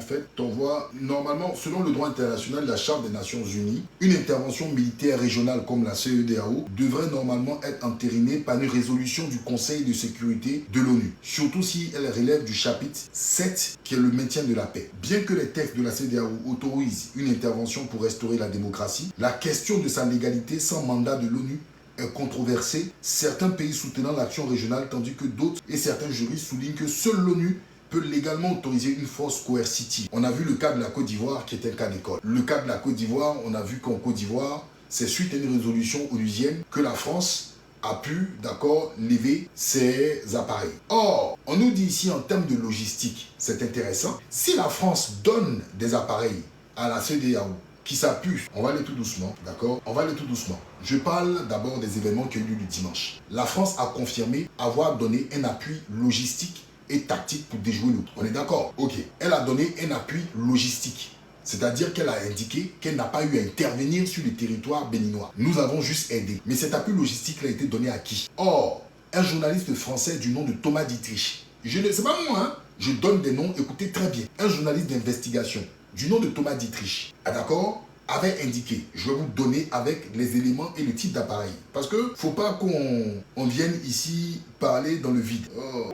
selon le droit international, la Charte des Nations Unies, une intervention militaire régionale comme la CEDEAO devrait normalement être entérinée par une résolution du Conseil de sécurité de l'ONU, surtout si elle relève du chapitre 7 qui est le maintien de la paix. Bien que les textes de la CEDEAO autorisent une intervention pour restaurer la démocratie, la question de sa légalité sans mandat de l'ONU est controversée, certains pays soutenant l'action régionale tandis que d'autres et certains juristes soulignent que seule l'ONU peut légalement autoriser une force coercitive. On a vu le cas de la Côte d'Ivoire qui est un cas d'école. Le cas de la Côte d'Ivoire, on a vu qu'en Côte d'Ivoire, c'est suite à une résolution onusienne que la France a pu, d'accord, lever ces appareils. Or, on nous dit ici en termes de logistique, c'est intéressant. Si la France donne des appareils à la CEDEAO qui s'appuie, on va aller tout doucement, d'accord? On va aller tout doucement. Je parle d'abord des événements qui ont eu lieu le dimanche. La France a confirmé avoir donné un appui logistique et tactique pour déjouer l'autre. On est d'accord? Ok. Elle a donné un appui logistique. C'est-à-dire qu'elle a indiqué qu'elle n'a pas eu à intervenir sur le territoire béninois. Nous avons juste aidé. Mais cet appui logistique a été donné à qui? Or, un journaliste français du nom de Thomas Dietrich. C'est pas moi, hein? Je donne des noms, écoutez très bien. Un journaliste d'investigation du nom de Thomas Dietrich, d'accord, avait indiqué, je vais vous donner avec les éléments et le type d'appareil. Parce que faut pas qu'on vienne ici parler dans le vide. Oh.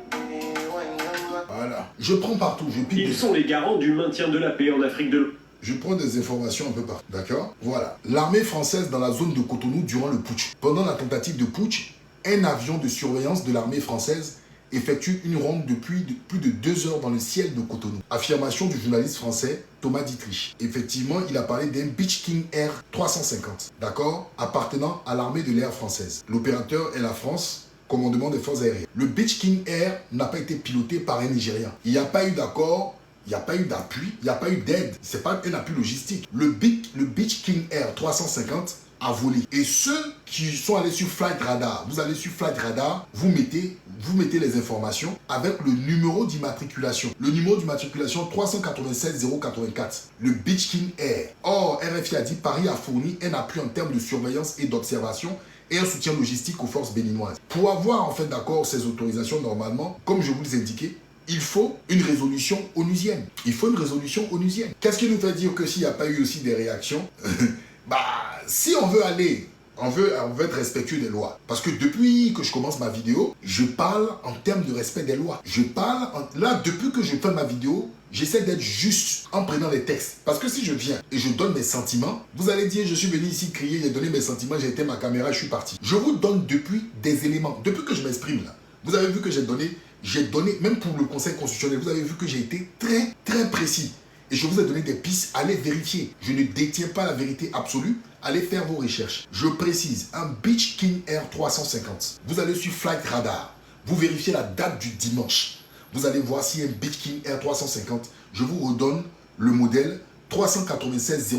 Voilà. Je prends partout, je pique. Ils sont les garants du maintien de la paix en Afrique de l'Ouest. Je prends des informations un peu partout, d'accord? Voilà. L'armée française dans la zone de Cotonou durant le putsch. Pendant la tentative de putsch, un avion de surveillance de l'armée française effectue une ronde depuis plus de 2 heures dans le ciel de Cotonou. Affirmation du journaliste français Thomas Dietrich. Effectivement, il a parlé d'un Beach King Air 350, d'accord, appartenant à l'armée de l'air française. L'opérateur est la France, commandement des forces aériennes. Le Beach King Air n'a pas été piloté par un Nigérian. Il n'y a pas eu d'accord, il n'y a pas eu d'appui, il n'y a pas eu d'aide. Ce n'est pas un appui logistique. Le Beach King Air 350 a volé. Et ceux qui sont allés sur Flight Radar, vous allez sur Flight Radar, vous mettez les informations avec le numéro d'immatriculation. Le numéro d'immatriculation 396 084. Le Beach King Air. Or, RFI a dit Paris a fourni un appui en termes de surveillance et d'observation et un soutien logistique aux forces béninoises. Pour avoir en fait d'accord ces autorisations normalement, comme je vous les indiquais, il faut une résolution onusienne. Il faut une résolution onusienne. Qu'est-ce qui nous fait dire que s'il n'y a pas eu aussi des réactions si on veut aller, on veut être respectueux des lois. Parce que depuis que je commence ma vidéo, je parle en termes de respect des lois. Là, depuis que je fais ma vidéo, j'essaie d'être juste en prenant les textes. Parce que si je viens et je donne mes sentiments, vous allez dire, je suis venu ici crier, j'ai donné mes sentiments, j'ai éteint ma caméra, je suis parti. Je vous donne depuis des éléments. Depuis que je m'exprime là, vous avez vu que j'ai donné, même pour le Conseil constitutionnel, vous avez vu que j'ai été très, très précis. Et je vous ai donné des pistes, allez vérifier. Je ne détiens pas la vérité absolue, allez faire vos recherches. Je précise, un Beach King Air 350. Vous allez sur Flight Radar, vous vérifiez la date du dimanche. Vous allez voir si un Beach King Air 350, je vous redonne le modèle 396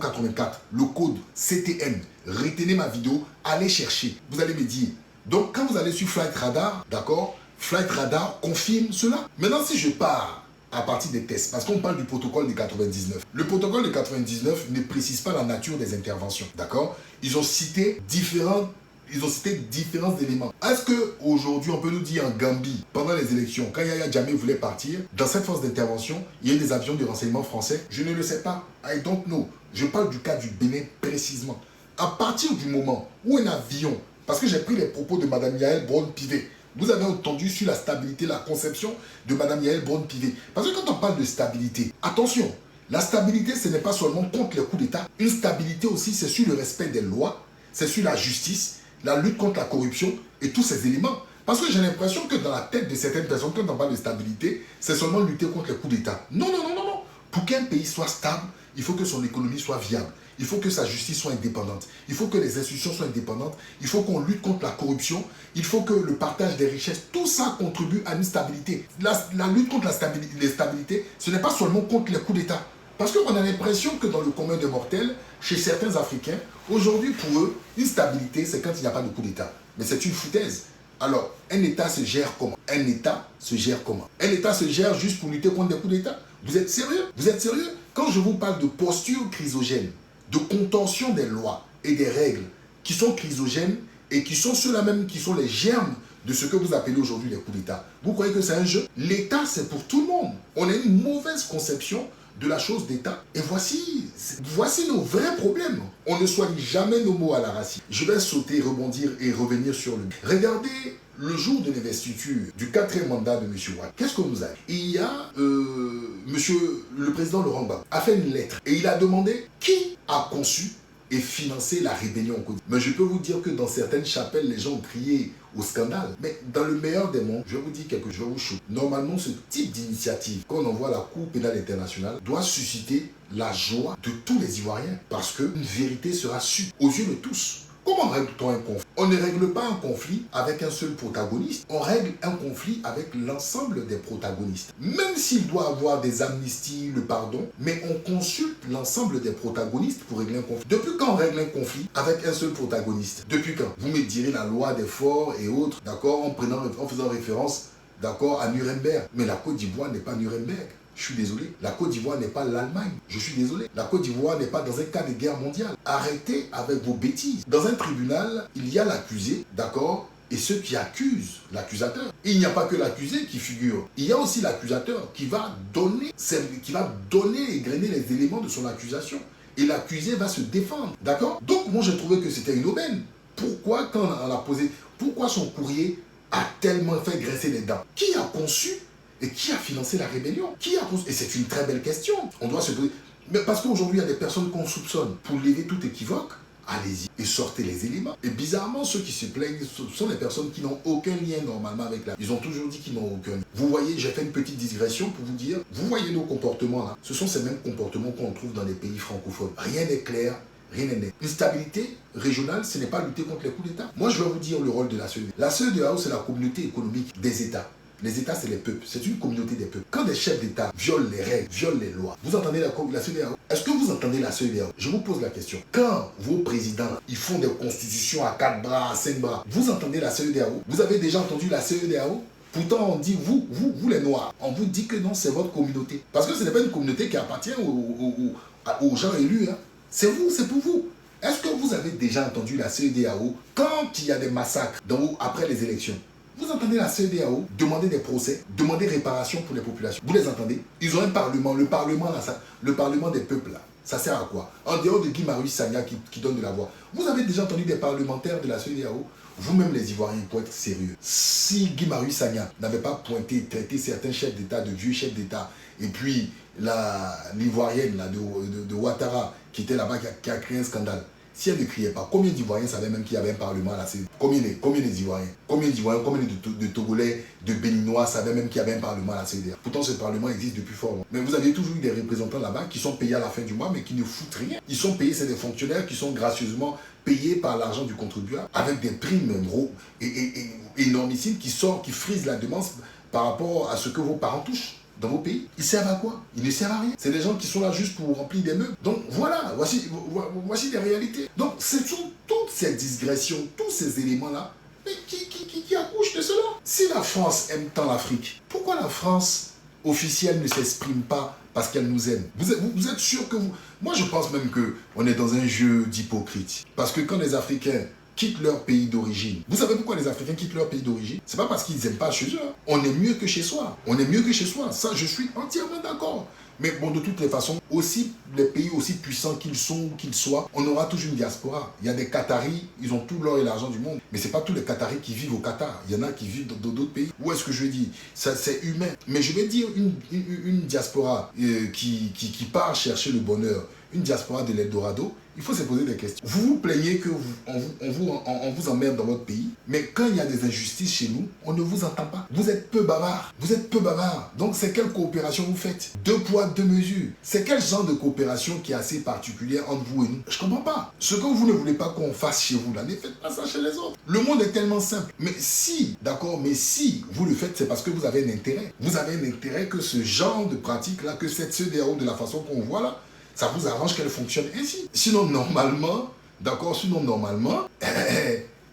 084, le code CTM. Retenez ma vidéo, allez chercher. Vous allez me dire. Donc quand vous allez sur Flight Radar, d'accord, Flight Radar confirme cela. Maintenant si je pars à partir des tests, parce qu'on parle du protocole de 99. Le protocole de 99 ne précise pas la nature des interventions, d'accord? Ils ont cité différents éléments. Est-ce qu'aujourd'hui, on peut nous dire en Gambie, pendant les élections, quand Yaya Jammeh voulait partir, dans cette force d'intervention, il y a eu des avions de renseignement français? Je ne le sais pas. I don't know. Je parle du cas du Bénin précisément. À partir du moment où un avion, parce que j'ai pris les propos de Mme Yael Braun-Pivet, vous avez entendu sur la stabilité, la conception de Mme Yael Braun-Pivet. Parce que quand on parle de stabilité, attention, la stabilité, ce n'est pas seulement contre les coups d'État. Une stabilité aussi, c'est sur le respect des lois, c'est sur la justice, la lutte contre la corruption et tous ces éléments. Parce que j'ai l'impression que dans la tête de certaines personnes, quand on parle de stabilité, c'est seulement lutter contre les coups d'État. Non, non, non, non, non. Pour qu'un pays soit stable, il faut que son économie soit viable. Il faut que sa justice soit indépendante. Il faut que les institutions soient indépendantes. Il faut qu'on lutte contre la corruption. Il faut que le partage des richesses, tout ça contribue à une stabilité. La lutte contre les stabilités, ce n'est pas seulement contre les coups d'État. Parce qu'on a l'impression que dans le commun des mortels, chez certains Africains, aujourd'hui pour eux, une stabilité, c'est quand il n'y a pas de coup d'État. Mais c'est une foutaise. Alors, un État se gère comment? Un État se gère comment? Un État se gère juste pour lutter contre des coups d'État? Vous êtes sérieux? Vous êtes sérieux? Quand je vous parle de posture chrysogène, de contention des lois et des règles qui sont chrysogènes et qui sont ceux-là même qui sont les germes de ce que vous appelez aujourd'hui les coups d'État. Vous croyez que c'est un jeu? L'État, c'est pour tout le monde. On a une mauvaise conception de la chose d'État. Et voici nos vrais problèmes. On ne soigne jamais nos mots à la racine. Je vais sauter, rebondir et revenir sur le... Regardez le jour de l'investiture du 4e mandat de M. Ouad. Qu'est-ce qu'on nous a dit? Il y a le président Laurent Gbagbo a fait une lettre et il a demandé qui a conçu et financé la rébellion au Côte d'Ivoire. Mais je peux vous dire que dans certaines chapelles, les gens ont crié au scandale. Mais dans le meilleur des mondes, je vous dis quelque chose, je vous choque. Normalement, ce type d'initiative, quand on envoie la Cour pénale internationale, doit susciter la joie de tous les Ivoiriens. Parce qu'une vérité sera sue aux yeux de tous. Comment règle-t-on un conflit? On ne règle pas un conflit avec un seul protagoniste, on règle un conflit avec l'ensemble des protagonistes. Même s'il doit avoir des amnisties, le pardon, mais on consulte l'ensemble des protagonistes pour régler un conflit. Depuis quand on règle un conflit avec un seul protagoniste? Depuis quand? Vous me direz la loi des forts et autres, d'accord, en faisant référence, d'accord, à Nuremberg. Mais la Côte d'Ivoire n'est pas Nuremberg. Je suis désolé. La Côte d'Ivoire n'est pas l'Allemagne. Je suis désolé. La Côte d'Ivoire n'est pas dans un cas de guerre mondiale. Arrêtez avec vos bêtises. Dans un tribunal, il y a l'accusé, d'accord, et ceux qui accusent l'accusateur. Il n'y a pas que l'accusé qui figure. Il y a aussi l'accusateur qui va donner et grainer les éléments de son accusation. Et l'accusé va se défendre. D'accord? Donc, moi, j'ai trouvé que c'était une aubaine. Pourquoi, quand on a posé, pourquoi son courrier a tellement fait graisser les dents? Qui a conçu et qui a financé la rébellion? Qui a conçu? Et c'est une très belle question. On doit se poser. Mais parce qu'aujourd'hui, il y a des personnes qu'on soupçonne. Pour lever tout équivoque, allez-y et sortez les éléments. Et bizarrement, ceux qui se plaignent sont les personnes qui n'ont aucun lien normalement avec la... Ils ont toujours dit qu'ils n'ont aucun. Vous voyez, j'ai fait une petite digression pour vous dire, vous voyez nos comportements là. Ce sont ces mêmes comportements qu'on trouve dans les pays francophones. Rien n'est clair. Rien n'est net. Une stabilité régionale, ce n'est pas lutter contre les coups d'État. Moi, je vais vous dire le rôle de la CEDEAO. La CEDEAO, c'est la communauté économique des États. Les États, c'est les peuples. C'est une communauté des peuples. Quand des chefs d'État violent les règles, violent les lois, vous entendez la CEDEAO? Est-ce que vous entendez la CEDEAO? Je vous pose la question. Quand vos présidents, ils font des constitutions à 4 bras, à 5 bras, vous entendez la CEDEAO? Vous avez déjà entendu la CEDEAO? Pourtant, on dit, vous les Noirs, on vous dit que non, c'est votre communauté. Parce que ce n'est pas une communauté qui appartient aux gens élus. Hein. C'est vous, c'est pour vous. Est-ce que vous avez déjà entendu la CEDEAO quand il y a des massacres après les élections? Vous entendez la CEDEAO demander des procès, demander réparation pour les populations. Vous les entendez? Ils ont un parlement, le parlement là, le parlement des peuples là. Ça sert à quoi? En dehors de Guy Marius Sagna qui donne de la voix. Vous avez déjà entendu des parlementaires de la CEDEAO? Vous-même les Ivoiriens, pour être sérieux. Si Guy Marius Sagna n'avait pas traité certains chefs d'État de vieux chefs d'État, et puis l'Ivoirienne de Ouattara, qui était là-bas, qui a créé un scandale, si elle ne criait pas, combien d'Ivoiriens savaient même qu'il y avait un parlement à la CEDEAO? Combien des Ivoiriens? Combien de Togolais, de Béninois savaient même qu'il y avait un parlement à la CEDEAO? Pourtant, ce parlement existe depuis fort longtemps. Mais vous avez toujours eu des représentants là-bas qui sont payés à la fin du mois, mais qui ne foutent rien. Ils sont payés, c'est des fonctionnaires qui sont gracieusement payés par l'argent du contribuable, avec des primes énormissimes qui frisent la demande par rapport à ce que vos parents touchent. Dans vos pays, ils servent à quoi? Ils ne servent à rien. C'est des gens qui sont là juste pour remplir des meubles. Donc voilà, voici les réalités. Donc ce sont toutes ces digressions, tous ces éléments-là qui accouchent de cela. Si la France aime tant l'Afrique, pourquoi la France officielle ne s'exprime pas parce qu'elle nous aime? Vous êtes sûr que vous... Moi je pense même qu'on est dans un jeu d'hypocrite. Parce que quand les Africains quittent leur pays d'origine. Vous savez pourquoi les Africains quittent leur pays d'origine? C'est pas parce qu'ils n'aiment pas chez eux. Hein. On est mieux que chez soi. On est mieux que chez soi. Ça, je suis entièrement d'accord. Mais bon, de toutes les façons, aussi les pays aussi puissants qu'ils soient, on aura toujours une diaspora. Il y a des Qataris, ils ont tout l'or et l'argent du monde. Mais c'est pas tous les Qataris qui vivent au Qatar. Il y en a qui vivent dans d'autres pays. Où est-ce que je dis? C'est humain. Mais je vais dire une diaspora qui part chercher le bonheur, une diaspora de l'Eldorado. Il faut se poser des questions. Vous vous plaignez qu'on vous emmerde dans votre pays, mais quand il y a des injustices chez nous, on ne vous entend pas. Vous êtes peu bavard. Vous êtes peu bavard. Donc, c'est quelle coopération vous faites? 2 poids, 2 mesures. C'est quel genre de coopération qui est assez particulière entre vous et nous? Je comprends pas. Ce que vous ne voulez pas qu'on fasse chez vous, là, ne faites pas ça chez les autres. Le monde est tellement simple. Mais si vous le faites, c'est parce que vous avez un intérêt. Vous avez un intérêt que ce genre de pratique-là, que cette CEDEAO de la façon qu'on voit là, ça vous arrange qu'elle fonctionne ainsi. Sinon, normalement,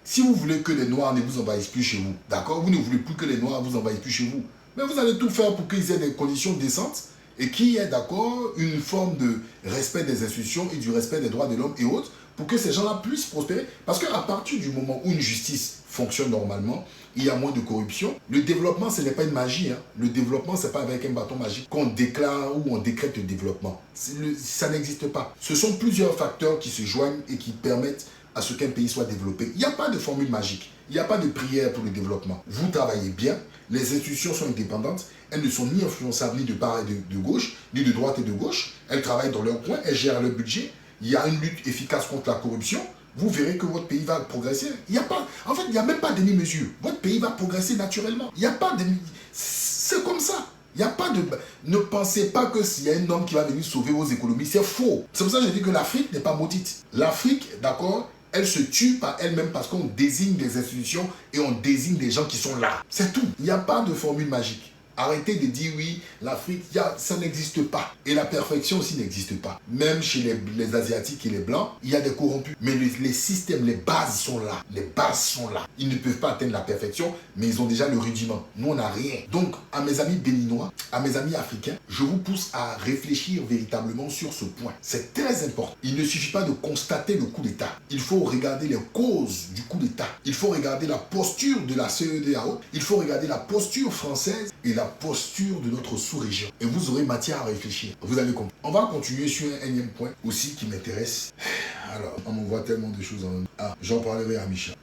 si vous voulez que les Noirs ne vous envahissent plus chez vous, d'accord, vous ne voulez plus que les Noirs vous envahissent plus chez vous, mais vous allez tout faire pour qu'ils aient des conditions décentes et qu'il y ait, d'accord, une forme de respect des institutions et du respect des droits de l'homme et autres, pour que ces gens-là puissent prospérer. Parce qu'à partir du moment où une justice fonctionne normalement, il y a moins de corruption. Le développement, ce n'est pas une magie. Hein. Le développement, ce n'est pas avec un bâton magique qu'on déclare ou on décrète le développement. Ça n'existe pas. Ce sont plusieurs facteurs qui se joignent et qui permettent à ce qu'un pays soit développé. Il n'y a pas de formule magique. Il n'y a pas de prière pour le développement. Vous travaillez bien, les institutions sont indépendantes, elles ne sont ni influençables ni de part et de gauche, ni de droite et de gauche. Elles travaillent dans leur coin, elles gèrent leur budget. Il y a une lutte efficace contre la corruption. Vous verrez que votre pays va progresser. Il n'y a même pas de demi-mesure. Votre pays va progresser naturellement. Il n'y a pas de... C'est comme ça. Il n'y a pas de... Ne pensez pas que s'il y a un homme qui va venir sauver vos économies, c'est faux. C'est pour ça que je dis que l'Afrique n'est pas maudite. L'Afrique, d'accord, Elle se tue par elle-même parce qu'on désigne des institutions et on désigne des gens qui sont là. C'est tout. Il n'y a pas de formule magique. Arrêtez de dire oui, l'Afrique, ça n'existe pas. Et la perfection aussi n'existe pas. Même chez les Asiatiques et les Blancs, il y a des corrompus. Mais les systèmes, les bases sont là. Les bases sont là. Ils ne peuvent pas atteindre la perfection, mais ils ont déjà le rudiment. Nous, on n'a rien. Donc, à mes amis béninois, à mes amis africains, je vous pousse à réfléchir véritablement sur ce point. C'est très important. Il ne suffit pas de constater le coup d'État. Il faut regarder les causes du coup d'État. Il faut regarder la posture de la CEDEAO. Il faut regarder la posture française et la posture de notre sous-région. Et vous aurez matière à réfléchir. Vous allez comprendre. On va continuer sur un énième point aussi qui m'intéresse. Alors, on m'envoie tellement de choses en même temps. Ah, j'en parlerai à Michel.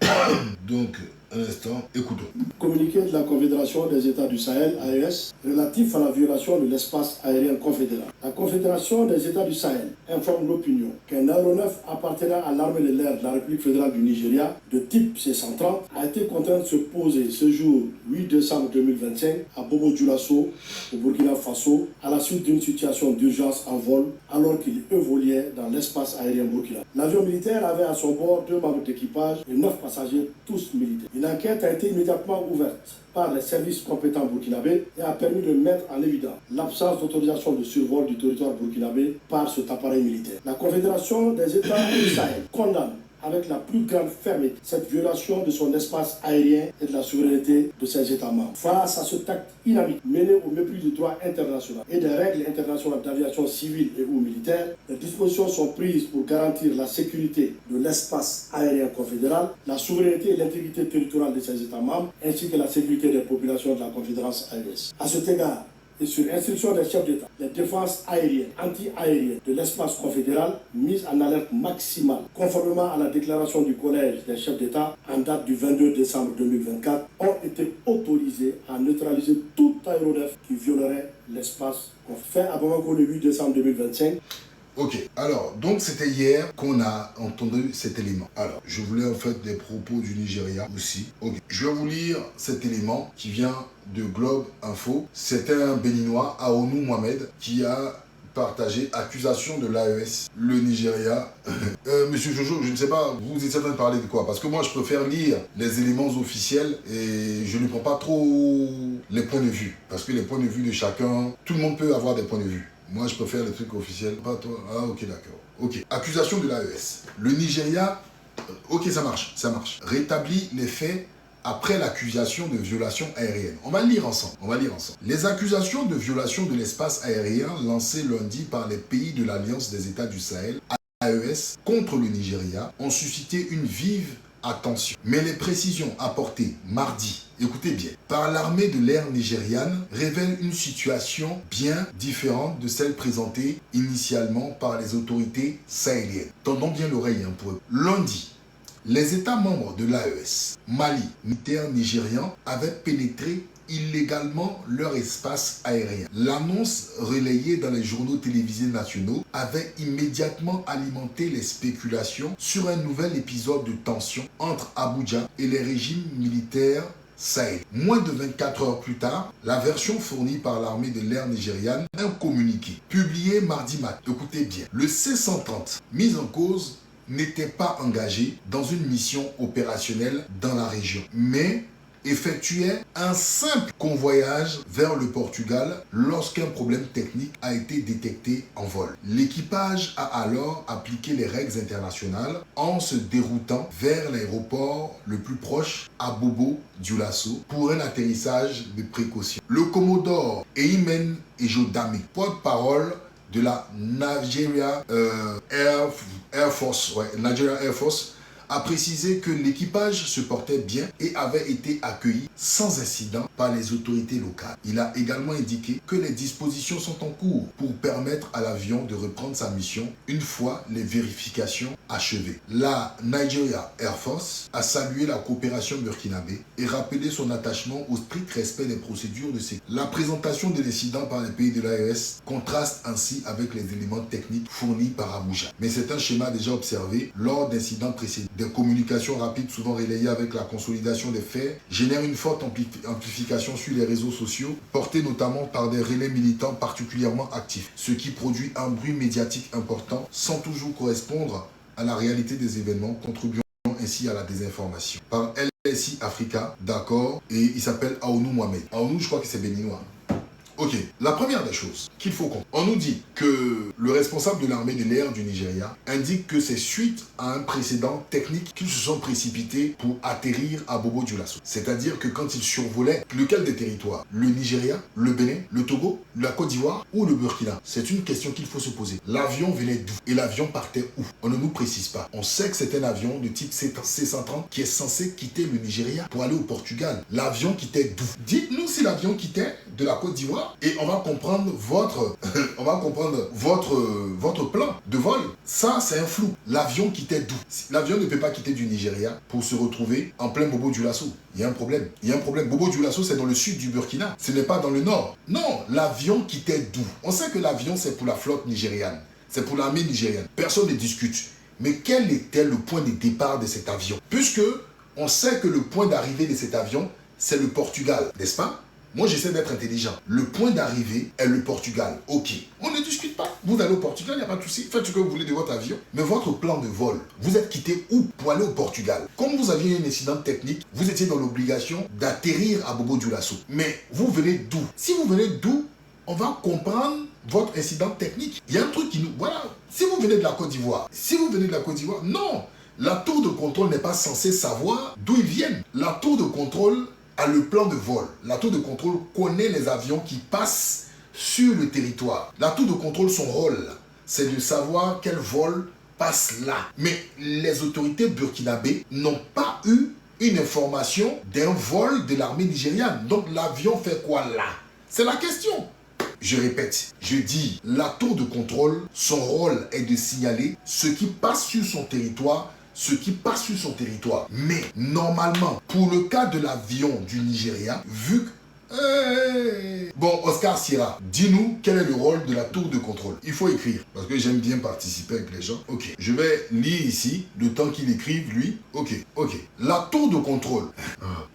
Donc, un instant, écoutons. Communiqué de la Confédération des États du Sahel, AES, relatif à la violation de l'espace aérien confédéral. La Confédération des États du Sahel informe l'opinion qu'un aéronef appartenant à l'armée de l'air de la République fédérale du Nigeria, de type C-130, a été contraint de se poser ce jour 8 décembre 2025 à Bobo-Dioulasso, au Burkina Faso, à la suite d'une situation d'urgence en vol, alors qu'il évoluait dans l'espace aérien burkinabé. L'avion militaire avait à son bord 2 membres d'équipage et 9 passagers, tous militaires. Une enquête a été immédiatement ouverte par les services compétents burkinabés et a permis de mettre en évidence l'absence d'autorisation de survol du territoire burkinabé par cet appareil militaire. La Confédération des États du Sahel condamne avec la plus grande fermeté cette violation de son espace aérien et de la souveraineté de ses États membres. Face à cet acte inamique mené au mépris du droit international et des règles internationales d'aviation civile et ou militaire, les dispositions sont prises pour garantir la sécurité de l'espace aérien confédéral, la souveraineté et l'intégrité territoriale de ses États membres, ainsi que la sécurité des populations de la Confédération AES. À cet égard, et sur instruction des chefs d'État, les défenses aériennes, anti-aériennes de l'espace confédéral mises en alerte maximale, conformément à la déclaration du Collège des chefs d'État en date du 22 décembre 2024, ont été autorisées à neutraliser tout aéronef qui violerait l'espace confédéral. Fait à Bamako le 8 décembre 2025. Ok, alors, donc c'était hier qu'on a entendu cet élément. Alors, je voulais en fait des propos du Nigeria aussi. Ok, je vais vous lire cet élément qui vient de Globe Info. C'est un béninois, Aonou Mohamed, qui a partagé accusation de l'AES, le Nigeria. Monsieur Jojo, je ne sais pas, vous êtes en train de parler de quoi? Parce que moi, je préfère lire les éléments officiels et je ne prends pas trop les points de vue. Parce que les points de vue de chacun, tout le monde peut avoir des points de vue. Moi, je préfère les trucs officiels. Pas toi. Ah, ok, d'accord. Ok. Accusation de l'AES. Le Nigeria, ok, ça marche, ça marche. Rétablit les faits après l'accusation de violation aérienne. On va le lire ensemble. Les accusations de violation de l'espace aérien lancées lundi par les pays de l'Alliance des États du Sahel, AES, contre le Nigeria, ont suscité une vive attention. Mais les précisions apportées mardi, écoutez bien, par l'armée de l'air nigériane révèlent une situation bien différente de celle présentée initialement par les autorités sahéliennes. Tendons bien l'oreille pour eux. Lundi, les États membres de l'AES, Mali, militaires nigérians, avaient pénétré illégalement leur espace aérien. L'annonce relayée dans les journaux télévisés nationaux avait immédiatement alimenté les spéculations sur un nouvel épisode de tension entre Abuja et les régimes militaires Sahel. Moins de 24 heures plus tard, la version fournie par l'armée de l'air nigériane, un communiqué publié mardi matin. Écoutez bien, le C-130 mis en cause n'était pas engagé dans une mission opérationnelle dans la région, mais effectuait un simple convoyage vers le Portugal lorsqu'un problème technique a été détecté en vol. L'équipage a alors appliqué les règles internationales en se déroutant vers l'aéroport le plus proche à Bobo-Dioulasso pour un atterrissage de précaution. Le commodore Eimen Ejodame, porte-parole de la Nigeria Air Force, Nigeria Air Force, a précisé que l'équipage se portait bien et avait été accueilli sans incident par les autorités locales. Il a également indiqué que les dispositions sont en cours pour permettre à l'avion de reprendre sa mission une fois les vérifications achevées. La Nigeria Air Force a salué la coopération burkinabé et rappelé son attachement au strict respect des procédures de sécurité. La présentation de l'incident par les pays de l'AES contraste ainsi avec les éléments techniques fournis par Abuja. Mais c'est un schéma déjà observé lors d'incidents précédents. Des communications rapides, souvent relayées avec la consolidation des faits, génèrent une forte amplification sur les réseaux sociaux, portée notamment par des relais militants particulièrement actifs, ce qui produit un bruit médiatique important sans toujours correspondre à la réalité des événements, contribuant ainsi à la désinformation. Par LSI Africa, d'accord, et il s'appelle Aounou Mohamed. Aounou, je crois que c'est béninois. Ok, la première des choses qu'il faut comprendre, on nous dit que le responsable de l'armée de l'air du Nigeria indique que c'est suite à un précédent technique qu'ils se sont précipités pour atterrir à Bobo Dioulasso. C'est-à-dire que quand ils survolaient lequel des territoires? Le Nigeria, le Bénin, le Togo, la Côte d'Ivoire ou le Burkina? C'est une question qu'il faut se poser. L'avion venait d'où? Et l'avion partait où? On ne nous précise pas. On sait que c'est un avion de type C-130 qui est censé quitter le Nigeria pour aller au Portugal. L'avion quittait d'où? Dites-nous si l'avion quittait de la Côte d'Ivoire. Et on va comprendre votre plan de vol. Ça, c'est un flou. L'avion quittait d'où? L'avion ne peut pas quitter du Nigeria pour se retrouver en plein Bobo Dioulasso. Il y a un problème. Il y a un problème. Bobo Dioulasso, c'est dans le sud du Burkina. Ce n'est pas dans le nord. Non, l'avion quittait d'où? On sait que l'avion, c'est pour la flotte nigériane. C'est pour l'armée nigériane. Personne ne discute. Mais quel était le point de départ de cet avion? Puisque on sait que le point d'arrivée de cet avion, c'est le Portugal, n'est-ce pas? Moi, j'essaie d'être intelligent. Le point d'arrivée est le Portugal. Ok. On ne discute pas. Vous allez au Portugal, il n'y a pas de souci. Faites ce que vous voulez de votre avion. Mais votre plan de vol, vous êtes quitté où pour aller au Portugal? Comme vous aviez un incident technique, vous étiez dans l'obligation d'atterrir à Bobo Dioulasso. Mais vous venez d'où? Si vous venez d'où, on va comprendre votre incident technique. Il y a un truc qui nous... Voilà. Si vous venez de la Côte d'Ivoire, non. La tour de contrôle n'est pas censée savoir d'où ils viennent. La tour de contrôle a le plan de vol. La tour de contrôle connaît les avions qui passent sur le territoire. La tour de contrôle, son rôle, c'est de savoir quel vol passe là. Mais les autorités burkinabées n'ont pas eu une information d'un vol de l'armée nigériane. Donc l'avion fait quoi là? C'est la question. Je répète, je dis, la tour de contrôle, son rôle est de signaler ce qui passe sur son territoire, Mais normalement, pour le cas de l'avion du Nigeria, vu que... Bon, Oscar Sierra, dis-nous quel est le rôle de la tour de contrôle. Il faut écrire, parce que j'aime bien participer avec les gens. Ok, je vais lire ici, le temps qu'il écrive, lui. Ok. La tour de contrôle,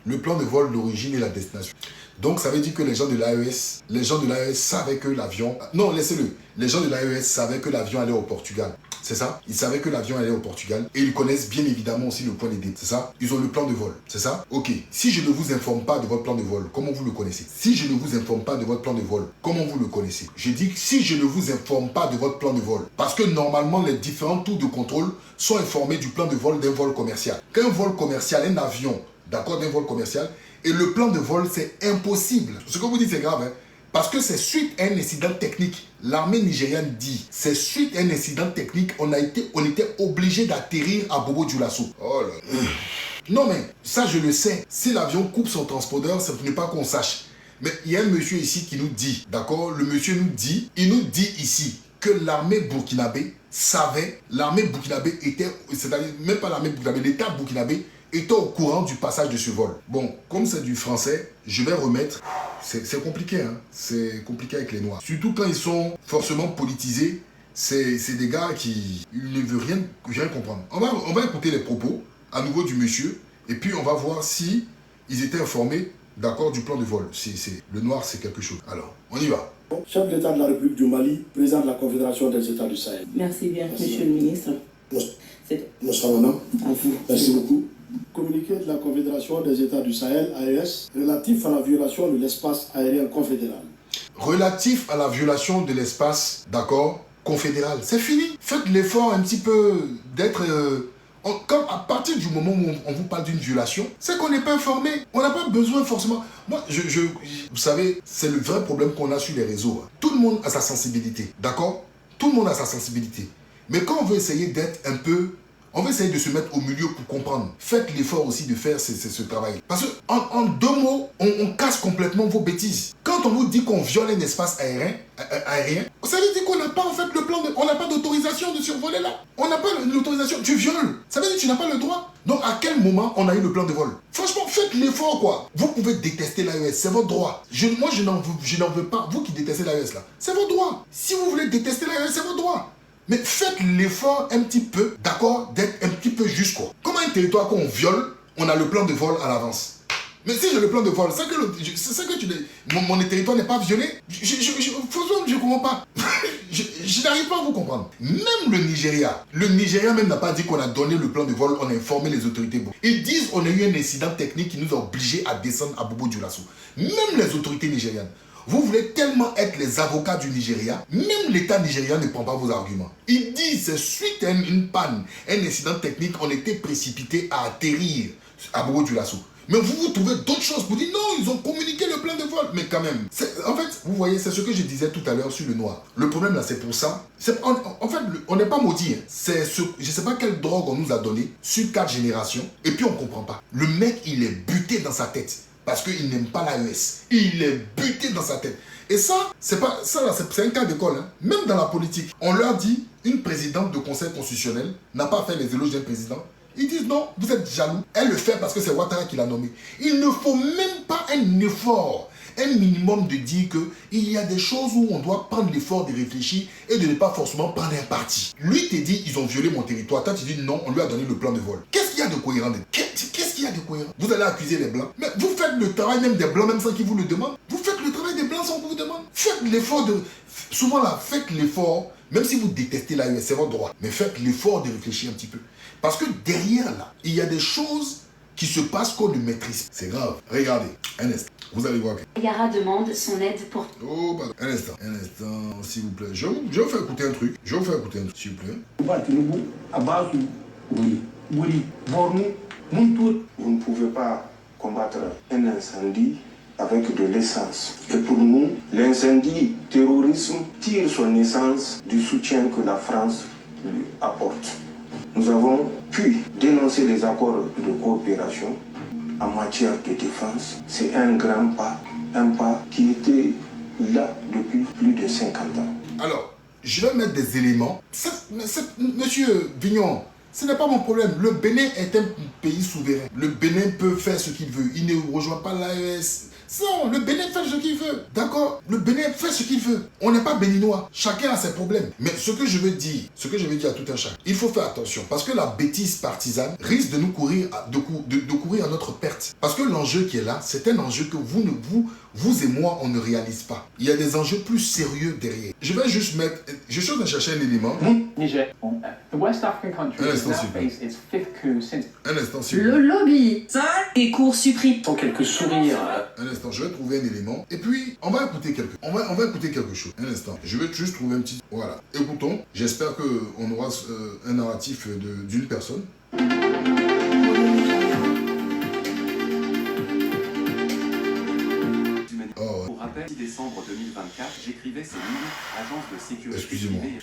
le plan de vol d'origine et la destination. Donc, ça veut dire que les gens de l'AES savaient que l'avion... Non, laissez-le. Les gens de l'AES savaient que l'avion allait au Portugal. C'est ça? Ils savaient que l'avion allait au Portugal. Et ils connaissent bien évidemment aussi le point de départ. C'est ça? Ils ont le plan de vol. C'est ça? Ok. Si je ne vous informe pas de votre plan de vol, comment vous le connaissez? Si je ne vous informe pas de votre plan de vol, comment vous le connaissez? Je dis que si je ne vous informe pas de votre plan de vol, parce que normalement, les différents tours de contrôle sont informés du plan de vol d'un vol commercial. Qu'un vol commercial, un avion, d'accord, d'un vol commercial, et le plan de vol, c'est impossible. Ce que vous dites, c'est grave, hein? Parce que c'est suite à un incident technique. L'armée nigériane dit, c'est suite à un incident technique, on était obligé d'atterrir à Bobo Dioulasso. Oh là. Non mais, ça je le sais. Si l'avion coupe son transpondeur, ça ne veut pas qu'on sache. Mais il y a un monsieur ici qui nous dit, d'accord, le monsieur nous dit, il nous dit ici que l'armée burkinabé savait, l'armée burkinabé était, c'est-à-dire même pas l'armée burkinabé, l'État burkinabé était au courant du passage de ce vol. Bon, comme c'est du français, je vais remettre... C'est compliqué, hein. C'est compliqué avec les Noirs. Surtout quand ils sont forcément politisés, c'est des gars qui ne veulent rien comprendre. On va écouter les propos, à nouveau du monsieur, et puis on va voir si ils étaient informés, d'accord, du plan de vol. Le Noir, c'est quelque chose. Alors, on y va. Chef d'État de la République du Mali, président de la Confédération des États du Sahel. Merci bien, monsieur le ministre. Bonsoir, madame. À vous. Merci beaucoup. Communiqué de la Confédération des États du Sahel, AES, relatif à la violation de l'espace aérien confédéral. Relatif à la violation de l'espace, d'accord, confédéral. C'est fini. Faites l'effort un petit peu d'être... Comme à partir du moment où on vous parle d'une violation, c'est qu'on n'est pas informé. On n'a pas besoin forcément... Moi, vous savez, c'est le vrai problème qu'on a sur les réseaux. Tout le monde a sa sensibilité, d'accord? Tout le monde a sa sensibilité. Mais quand on veut essayer d'être un peu... On va essayer de se mettre au milieu pour comprendre. Faites l'effort aussi de faire ce travail. Parce que en deux mots, on casse complètement vos bêtises. Quand on vous dit qu'on viole un espace aérien, ça veut dire qu'on n'a pas en fait le plan de... On n'a pas d'autorisation de survoler là. On n'a pas l'autorisation. Tu violes. Ça veut dire que tu n'as pas le droit. Donc à quel moment on a eu le plan de vol? Franchement, faites l'effort quoi. Vous pouvez détester l'AES, c'est votre droit. Moi je n'en veux pas. Vous qui détestez l'AES là, c'est votre droit. Si vous voulez détester l'AES, c'est votre droit. Mais faites l'effort un petit peu, d'accord, d'être un petit peu juste quoi. Comme un territoire qu'on viole, on a le plan de vol à l'avance. Mais si j'ai le plan de vol, c'est ça que tu dis. Mon territoire n'est pas violé. Franchement, je ne comprends pas. je n'arrive pas à vous comprendre. Même le Nigeria même n'a pas dit qu'on a donné le plan de vol, on a informé les autorités. Ils disent qu'on a eu un incident technique qui nous a obligés à descendre à Bobo Dioulasso. Même les autorités nigérianes. Vous voulez tellement être les avocats du Nigeria, même l'État nigérien ne prend pas vos arguments. Il dit c'est suite à une panne, un incident technique, on était précipité à atterrir à Bobo Dioulasso. Mais vous trouvez d'autres choses pour dire non, ils ont communiqué le plan de vol. Mais quand même, en fait, vous voyez, c'est ce que je disais tout à l'heure sur le noir. Le problème là, c'est pour ça. En fait, on n'est pas maudit. Hein. Je ne sais pas quelle drogue on nous a donné sur 4 générations. Et puis on ne comprend pas. Le mec, il est buté dans sa tête. Parce qu'il n'aime pas l'AES. Il est buté dans sa tête. Et ça, c'est un cas d'école. Hein. Même dans la politique, on leur dit, une présidente de conseil constitutionnel n'a pas fait les éloges d'un président. Ils disent non, vous êtes jaloux. Elle le fait parce que c'est Ouattara qui l'a nommé. Il ne faut même pas un effort, un minimum de dire qu'il y a des choses où on doit prendre l'effort de réfléchir et de ne pas forcément prendre un parti. Lui te dit, ils ont violé mon territoire. Toi, tu dis non, on lui a donné le plan de vol. Qu'est-ce qu'il y a de cohérent? Qu'est-ce qu'il y a de cohérent? Vous allez accuser les Blancs. Mais vous faites le travail même des Blancs, même sans qu'ils vous le demandent. Vous faites le travail des Blancs sans qu'on vous demande. Faites l'effort de... Souvent là, faites l'effort, même si vous détestez l'AES, c'est votre droit. Mais faites l'effort de réfléchir un petit peu. Parce que derrière là, il y a des choses qui se passent qu'on ne maîtrise. C'est grave. Regardez, un instant. Vous allez voir. Yara demande son aide pour... Oh, pardon. Un instant, s'il vous plaît. Je vais vous faire écouter un truc. S'il vous plaît. Vous ne pouvez pas combattre un incendie avec de l'essence. Et pour nous, l'incendie terrorisme tire son essence du soutien que la France lui apporte. Nous avons pu dénoncer les accords de coopération en matière de défense. C'est un grand pas, un pas qui était là depuis plus de 50 ans. Alors, je vais mettre des éléments. Monsieur Vignon, ce n'est pas mon problème. Le Bénin est un pays souverain. Le Bénin peut faire ce qu'il veut. Il ne rejoint pas l'AES. Non, le Bénin fait ce qu'il veut. D'accord? Le Bénin fait ce qu'il veut. On n'est pas béninois. Chacun a ses problèmes. Mais ce que je veux dire à tout un chacun, il faut faire attention. Parce que la bêtise partisane risque de nous courir à notre perte. Parce que l'enjeu qui est là, c'est un enjeu que vous et moi, on ne réalise pas. Il y a des enjeux plus sérieux derrière. Je vais juste mettre... Je suis en train de chercher un élément. Niger. The West African country has now faced its 5th coup since... Un instant, s'il vous plaît. Le lobby. Ça et cours supprime. Sans quelques sourires. Un instant, je vais trouver un élément. Et puis, on va écouter quelque chose. Un instant. Je vais juste trouver un petit... Voilà. Écoutons. J'espère qu'on aura un narratif d'une personne. Pour rappel, 6 décembre 2024, j'écrivais ces lignes, agence de sécurité...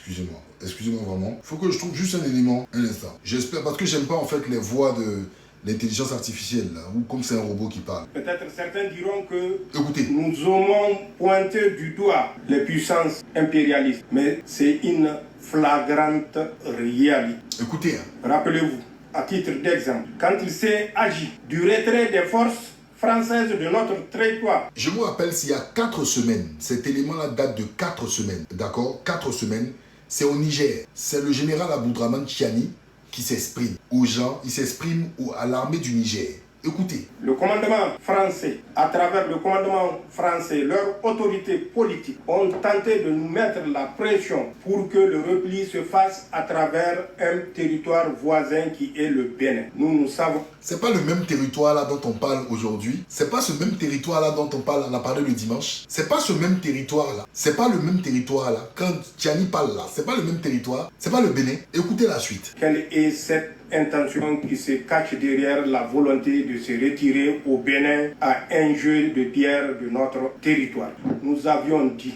Excusez-moi vraiment. Faut que je trouve juste un élément. Un instant. J'espère, parce que j'aime pas en fait les voix de l'intelligence artificielle, là, ou comme c'est un robot qui parle. Peut-être certains diront que Écoutez. nous aimons pointer du doigt les puissances impérialistes, mais c'est une flagrante réalité. Écoutez. Rappelez-vous, à titre d'exemple, quand il s'est agi du retrait des forces françaises de notre territoire. Je vous rappelle, s'il y a 4 semaines, cet élément-là date de 4 semaines, d'accord? 4 semaines, c'est au Niger. C'est le général Aboudraman Tiani qui s'exprime aux gens, il s'exprime à l'armée du Niger. Écoutez. Le commandement français, à travers le commandement français, leurs autorités politiques ont tenté de nous mettre la pression pour que le repli se fasse à travers un territoire voisin qui est le Bénin. Nous savons... C'est pas le même territoire là dont on parle aujourd'hui. C'est pas ce même territoire là dont on a parlé le dimanche. C'est pas ce même territoire là. C'est pas le même territoire là. Quand Tiani parle là, c'est pas le même territoire. C'est pas le Bénin. Écoutez la suite. Quelle est cette intention qui se cache derrière la volonté de se retirer au Bénin à un jeu de pierre de notre territoire? Nous avions dit...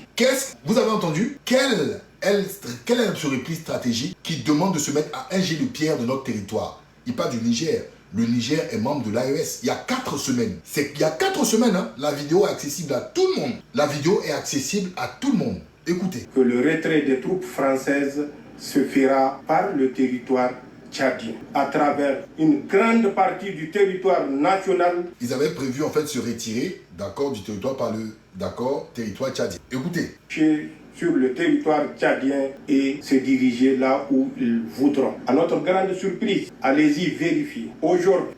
Vous avez entendu? Quel est ce repli stratégique qui demande de se mettre à un jet de pierre de notre territoire? Il parle du Niger. Le Niger est membre de l'AES. Il y a 4 semaines. Il y a 4 semaines, hein, la vidéo est accessible à tout le monde. La vidéo est accessible à tout le monde. Écoutez. Que le retrait des troupes françaises se fera par le territoire tchadien, à travers une grande partie du territoire national. Ils avaient prévu en fait se retirer, d'accord, du territoire par le, d'accord, territoire tchadien. Écoutez. sur le territoire tchadien et se diriger là où ils voudront. À notre grande surprise, allez-y vérifier. Aujourd'hui,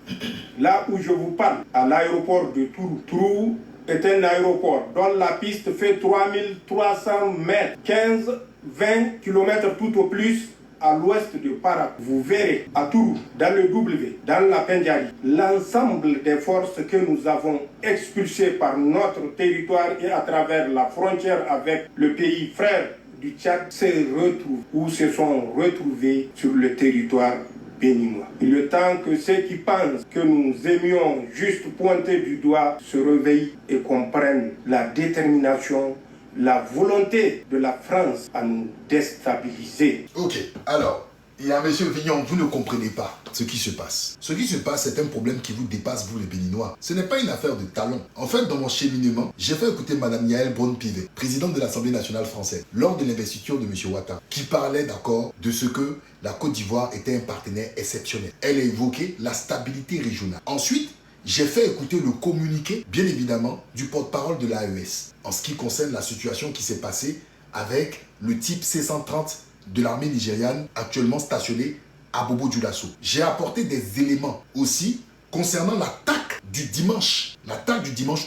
là où je vous parle, à l'aéroport de Tourou, Tourou est un aéroport dont la piste fait 3300 mètres, 15-20 km tout au plus à l'ouest de Para. Vous verrez à Tourou, dans le W, dans la Pendjari, l'ensemble des forces que nous avons expulsées par notre territoire et à travers la frontière avec le pays frère du Tchad se retrouvent ou se sont retrouvés sur le territoire béninois. Il est temps que ceux qui pensent que nous aimions juste pointer du doigt se réveillent et comprennent la détermination, la volonté de la France à nous déstabiliser. Ok, alors, il y a M. Vignon, vous ne comprenez pas ce qui se passe. Ce qui se passe, c'est un problème qui vous dépasse, vous les Béninois. Ce n'est pas une affaire de talent. En fait, dans mon cheminement, j'ai fait écouter Mme Yael Braun-Pivet, présidente de l'Assemblée nationale française, lors de l'investiture de M. Ouattara, qui parlait d'accord de ce que la Côte d'Ivoire était un partenaire exceptionnel. Elle a évoqué la stabilité régionale. Ensuite, j'ai fait écouter le communiqué, bien évidemment, du porte-parole de l'AES, en ce qui concerne la situation qui s'est passée avec le type C-130 de l'armée nigériane actuellement stationné à Bobo-Dioulasso. J'ai apporté des éléments aussi concernant l'attaque du dimanche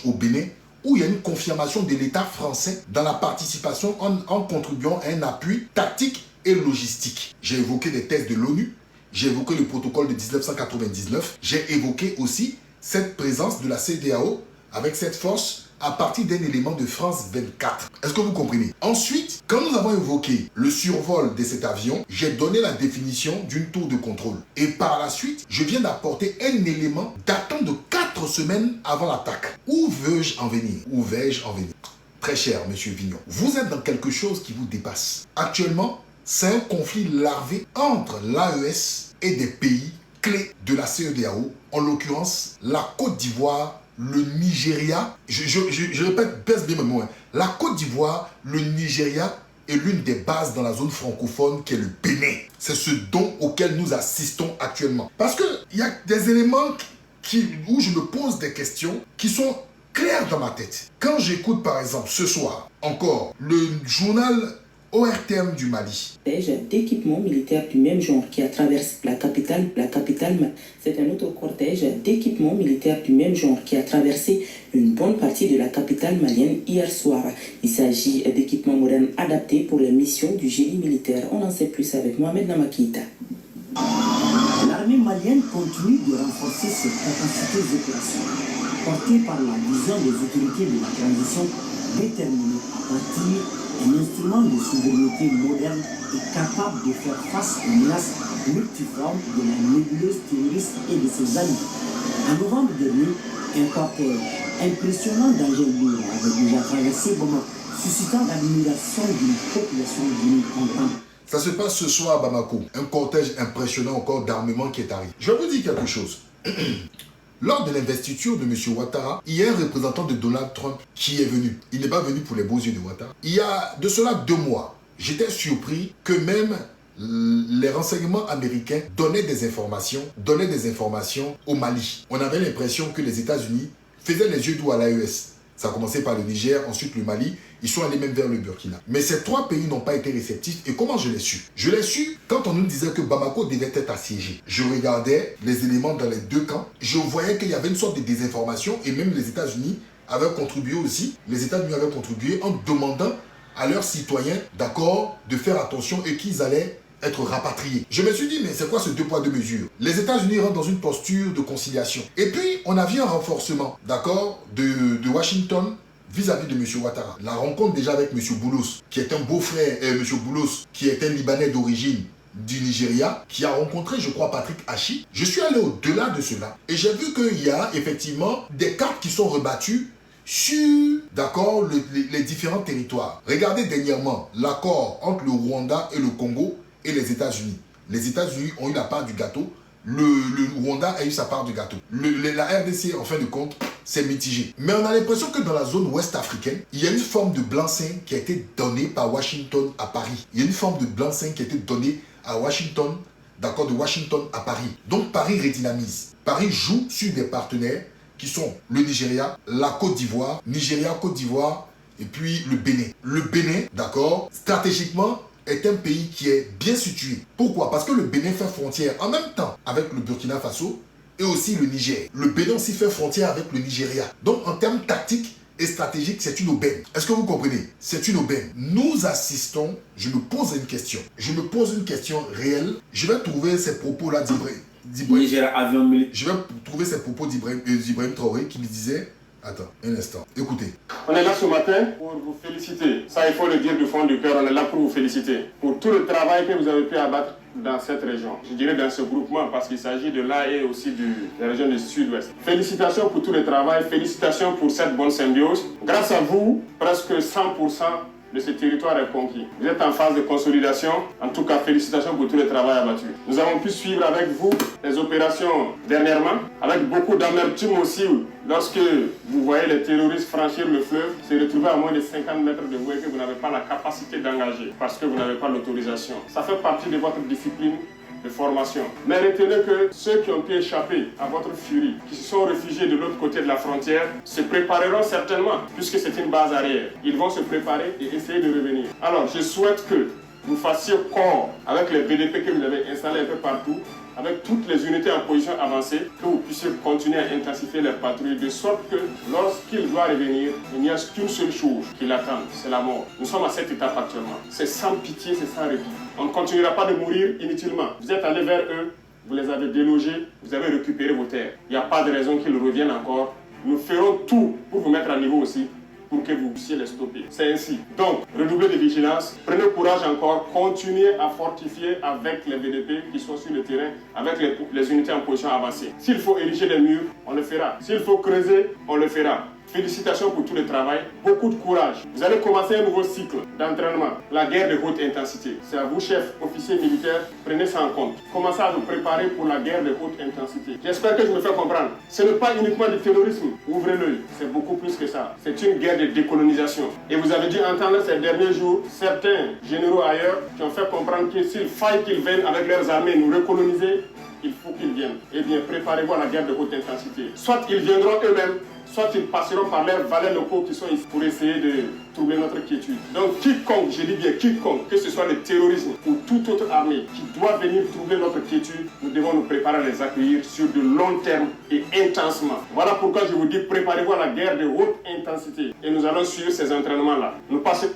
au Bénin, où il y a une confirmation de l'État français dans la participation en contribuant à un appui tactique et logistique. J'ai évoqué des thèses de l'ONU, j'ai évoqué le protocole de 1999, j'ai évoqué aussi cette présence de la CEDEAO avec cette force à partir d'un élément de France 24. Est-ce que vous comprenez? Ensuite, quand nous avons évoqué le survol de cet avion, j'ai donné la définition d'une tour de contrôle. Et par la suite, je viens d'apporter un élément datant de 4 semaines avant l'attaque. Où veux-je en venir? Où vais-je en venir? Très cher, monsieur Vignon, vous êtes dans quelque chose qui vous dépasse. Actuellement, c'est un conflit larvé entre l'AES et des pays clés de la CEDEAO, en l'occurrence la Côte d'Ivoire, le Nigeria, je répète, pèse bien mes mots, la Côte d'Ivoire, le Nigeria est l'une des bases dans la zone francophone qui est le Bénin. C'est ce don auquel nous assistons actuellement. Parce qu'il y a des éléments où je me pose des questions qui sont clairs dans ma tête. Quand j'écoute par exemple ce soir encore le journal ORTM du Mali. D'équipements militaires du même genre qui a traversé la capitale, c'est un autre cortège d'équipements militaires du même genre qui a traversé une bonne partie de la capitale malienne hier soir. Il s'agit d'équipements modernes adaptés pour les missions du génie militaire. On en sait plus avec Mohamed Namakita. L'armée malienne continue de renforcer ses capacités opérationnelles, portée par la vision des autorités de la transition déterminée à bâtir un instrument de souveraineté moderne et capable de faire face aux menaces multiformes de la nébuleuse terroriste et de ses alliés. En novembre dernier, un cortège impressionnant d'engins lourds avait déjà traversé Bamako, suscitant l'admiration d'une population venue contente. Ça se passe ce soir à Bamako, un cortège impressionnant encore d'armement qui est arrivé. Je vais vous dire quelque chose. Lors de l'investiture de M. Ouattara, il y a un représentant de Donald Trump qui est venu. Il n'est pas venu pour les beaux yeux de Ouattara. Il y a de cela 2 mois, j'étais surpris que même les renseignements américains donnaient des informations au Mali. On avait l'impression que les États-Unis faisaient les yeux doux à l'AES. Ça a commencé par le Niger, ensuite le Mali. Ils sont allés même vers le Burkina. Mais ces 3 pays n'ont pas été réceptifs. Et comment je l'ai su? Je l'ai su quand on nous disait que Bamako devait être assiégé. Je regardais les éléments dans les 2 camps. Je voyais qu'il y avait une sorte de désinformation. Et même les États-Unis avaient contribué aussi. Les États-Unis avaient contribué en demandant à leurs citoyens, d'accord, de faire attention et qu'ils allaient être rapatriés. Je me suis dit, mais c'est quoi ce 2 poids 2 mesures? Les États-Unis rentrent dans une posture de conciliation. Et puis, on a vu un renforcement, d'accord, de Washington vis-à-vis de M. Ouattara. La rencontre déjà avec M. Boulos, qui est un beau-frère, M. Boulos, qui est un Libanais d'origine du Nigeria, qui a rencontré, je crois, Patrick Hachi. Je suis allé au-delà de cela et j'ai vu qu'il y a effectivement des cartes qui sont rebattues sur, d'accord, les différents territoires. Regardez dernièrement l'accord entre le Rwanda et le Congo et les États-Unis. Les États-Unis ont eu la part du gâteau. Le Rwanda a eu sa part du gâteau. La RDC, en fin de compte, c'est mitigé. Mais on a l'impression que dans la zone ouest africaine, il y a une forme de blanc-seing qui a été donnée par Washington à Paris. Il y a une forme de blanc-seing qui a été donnée à Washington, d'accord, de Washington à Paris. Donc Paris redynamise. Paris joue sur des partenaires qui sont le Nigeria, la Côte d'Ivoire, Nigeria, Côte d'Ivoire et puis le Bénin. Le Bénin, d'accord, stratégiquement, est un pays qui est bien situé. Pourquoi? Parce que le Bénin fait frontière en même temps avec le Burkina Faso et aussi le Niger. Le Bénin aussi fait frontière avec le Nigeria. Donc en termes tactiques et stratégiques, c'est une aubaine. Est-ce que vous comprenez? C'est une aubaine. Nous assistons, je me pose une question. Je me pose une question réelle. Je vais trouver ces propos-là d'Ibrahim. Je vais trouver ces propos d'Ibrahim Traoré qui me disait... Attends, un instant. Écoutez. On est là ce matin pour vous féliciter. Ça, il faut le dire du fond du cœur. On est là pour vous féliciter. Pour tout le travail que vous avez pu abattre dans cette région. Je dirais dans ce groupement parce qu'il s'agit de là et aussi de la région du sud-ouest. Félicitations pour tout le travail. Félicitations pour cette bonne symbiose. Grâce à vous, presque 100% de ce territoire est conquis. Vous êtes en phase de consolidation. En tout cas, félicitations pour tout le travail abattu. Nous avons pu suivre avec vous les opérations dernièrement, avec beaucoup d'amertume aussi, lorsque vous voyez les terroristes franchir le fleuve, se retrouver à moins de 50 mètres de vous et que vous n'avez pas la capacité d'engager parce que vous n'avez pas l'autorisation. Ça fait partie de votre discipline de formation. Mais retenez que ceux qui ont pu échapper à votre furie, qui se sont réfugiés de l'autre côté de la frontière, se prépareront certainement, puisque c'est une base arrière. Ils vont se préparer et essayer de revenir. Alors, je souhaite que vous fassiez corps avec les BDP que vous avez installés un peu partout, avec toutes les unités en position avancée, que vous puissiez continuer à intensifier les patrouilles, de sorte que lorsqu'il doit revenir, il n'y a qu'une seule chose qui l'attend, c'est la mort. Nous sommes à cette étape actuellement. C'est sans pitié, c'est sans répit. On ne continuera pas de mourir inutilement. Vous êtes allés vers eux, vous les avez délogés, vous avez récupéré vos terres. Il n'y a pas de raison qu'ils reviennent encore. Nous ferons tout pour vous mettre à niveau aussi, pour que vous puissiez les stopper. C'est ainsi. Donc, redoublez de vigilance, prenez courage encore, continuez à fortifier avec les VDP qui sont sur le terrain, avec les unités en position avancée. S'il faut ériger les murs, on le fera. S'il faut creuser, on le fera. Félicitations pour tout le travail, beaucoup de courage. Vous allez commencer un nouveau cycle d'entraînement, la guerre de haute intensité. C'est à vous, chefs, officiers militaires, prenez ça en compte. Commencez à vous préparer pour la guerre de haute intensité. J'espère que je me fais comprendre. Ce n'est pas uniquement du terrorisme, ouvrez l'œil, c'est beaucoup plus que ça. C'est une guerre de décolonisation. Et vous avez dû entendre ces derniers jours certains généraux ailleurs qui ont fait comprendre que s'il faille qu'ils viennent avec leurs armées nous recoloniser, il faut qu'ils viennent. Eh bien, préparez-vous à la guerre de haute intensité. Soit ils viendront eux-mêmes, soit ils passeront par leurs valets locaux qui sont ici pour essayer de troubler notre quiétude. Donc quiconque, je dis bien quiconque, que ce soit le terrorisme ou toute autre armée qui doit venir troubler notre quiétude, nous devons nous préparer à les accueillir sur de long terme et intensement. Voilà pourquoi je vous dis, préparez-vous à la guerre de haute intensité. Et nous allons suivre ces entraînements-là.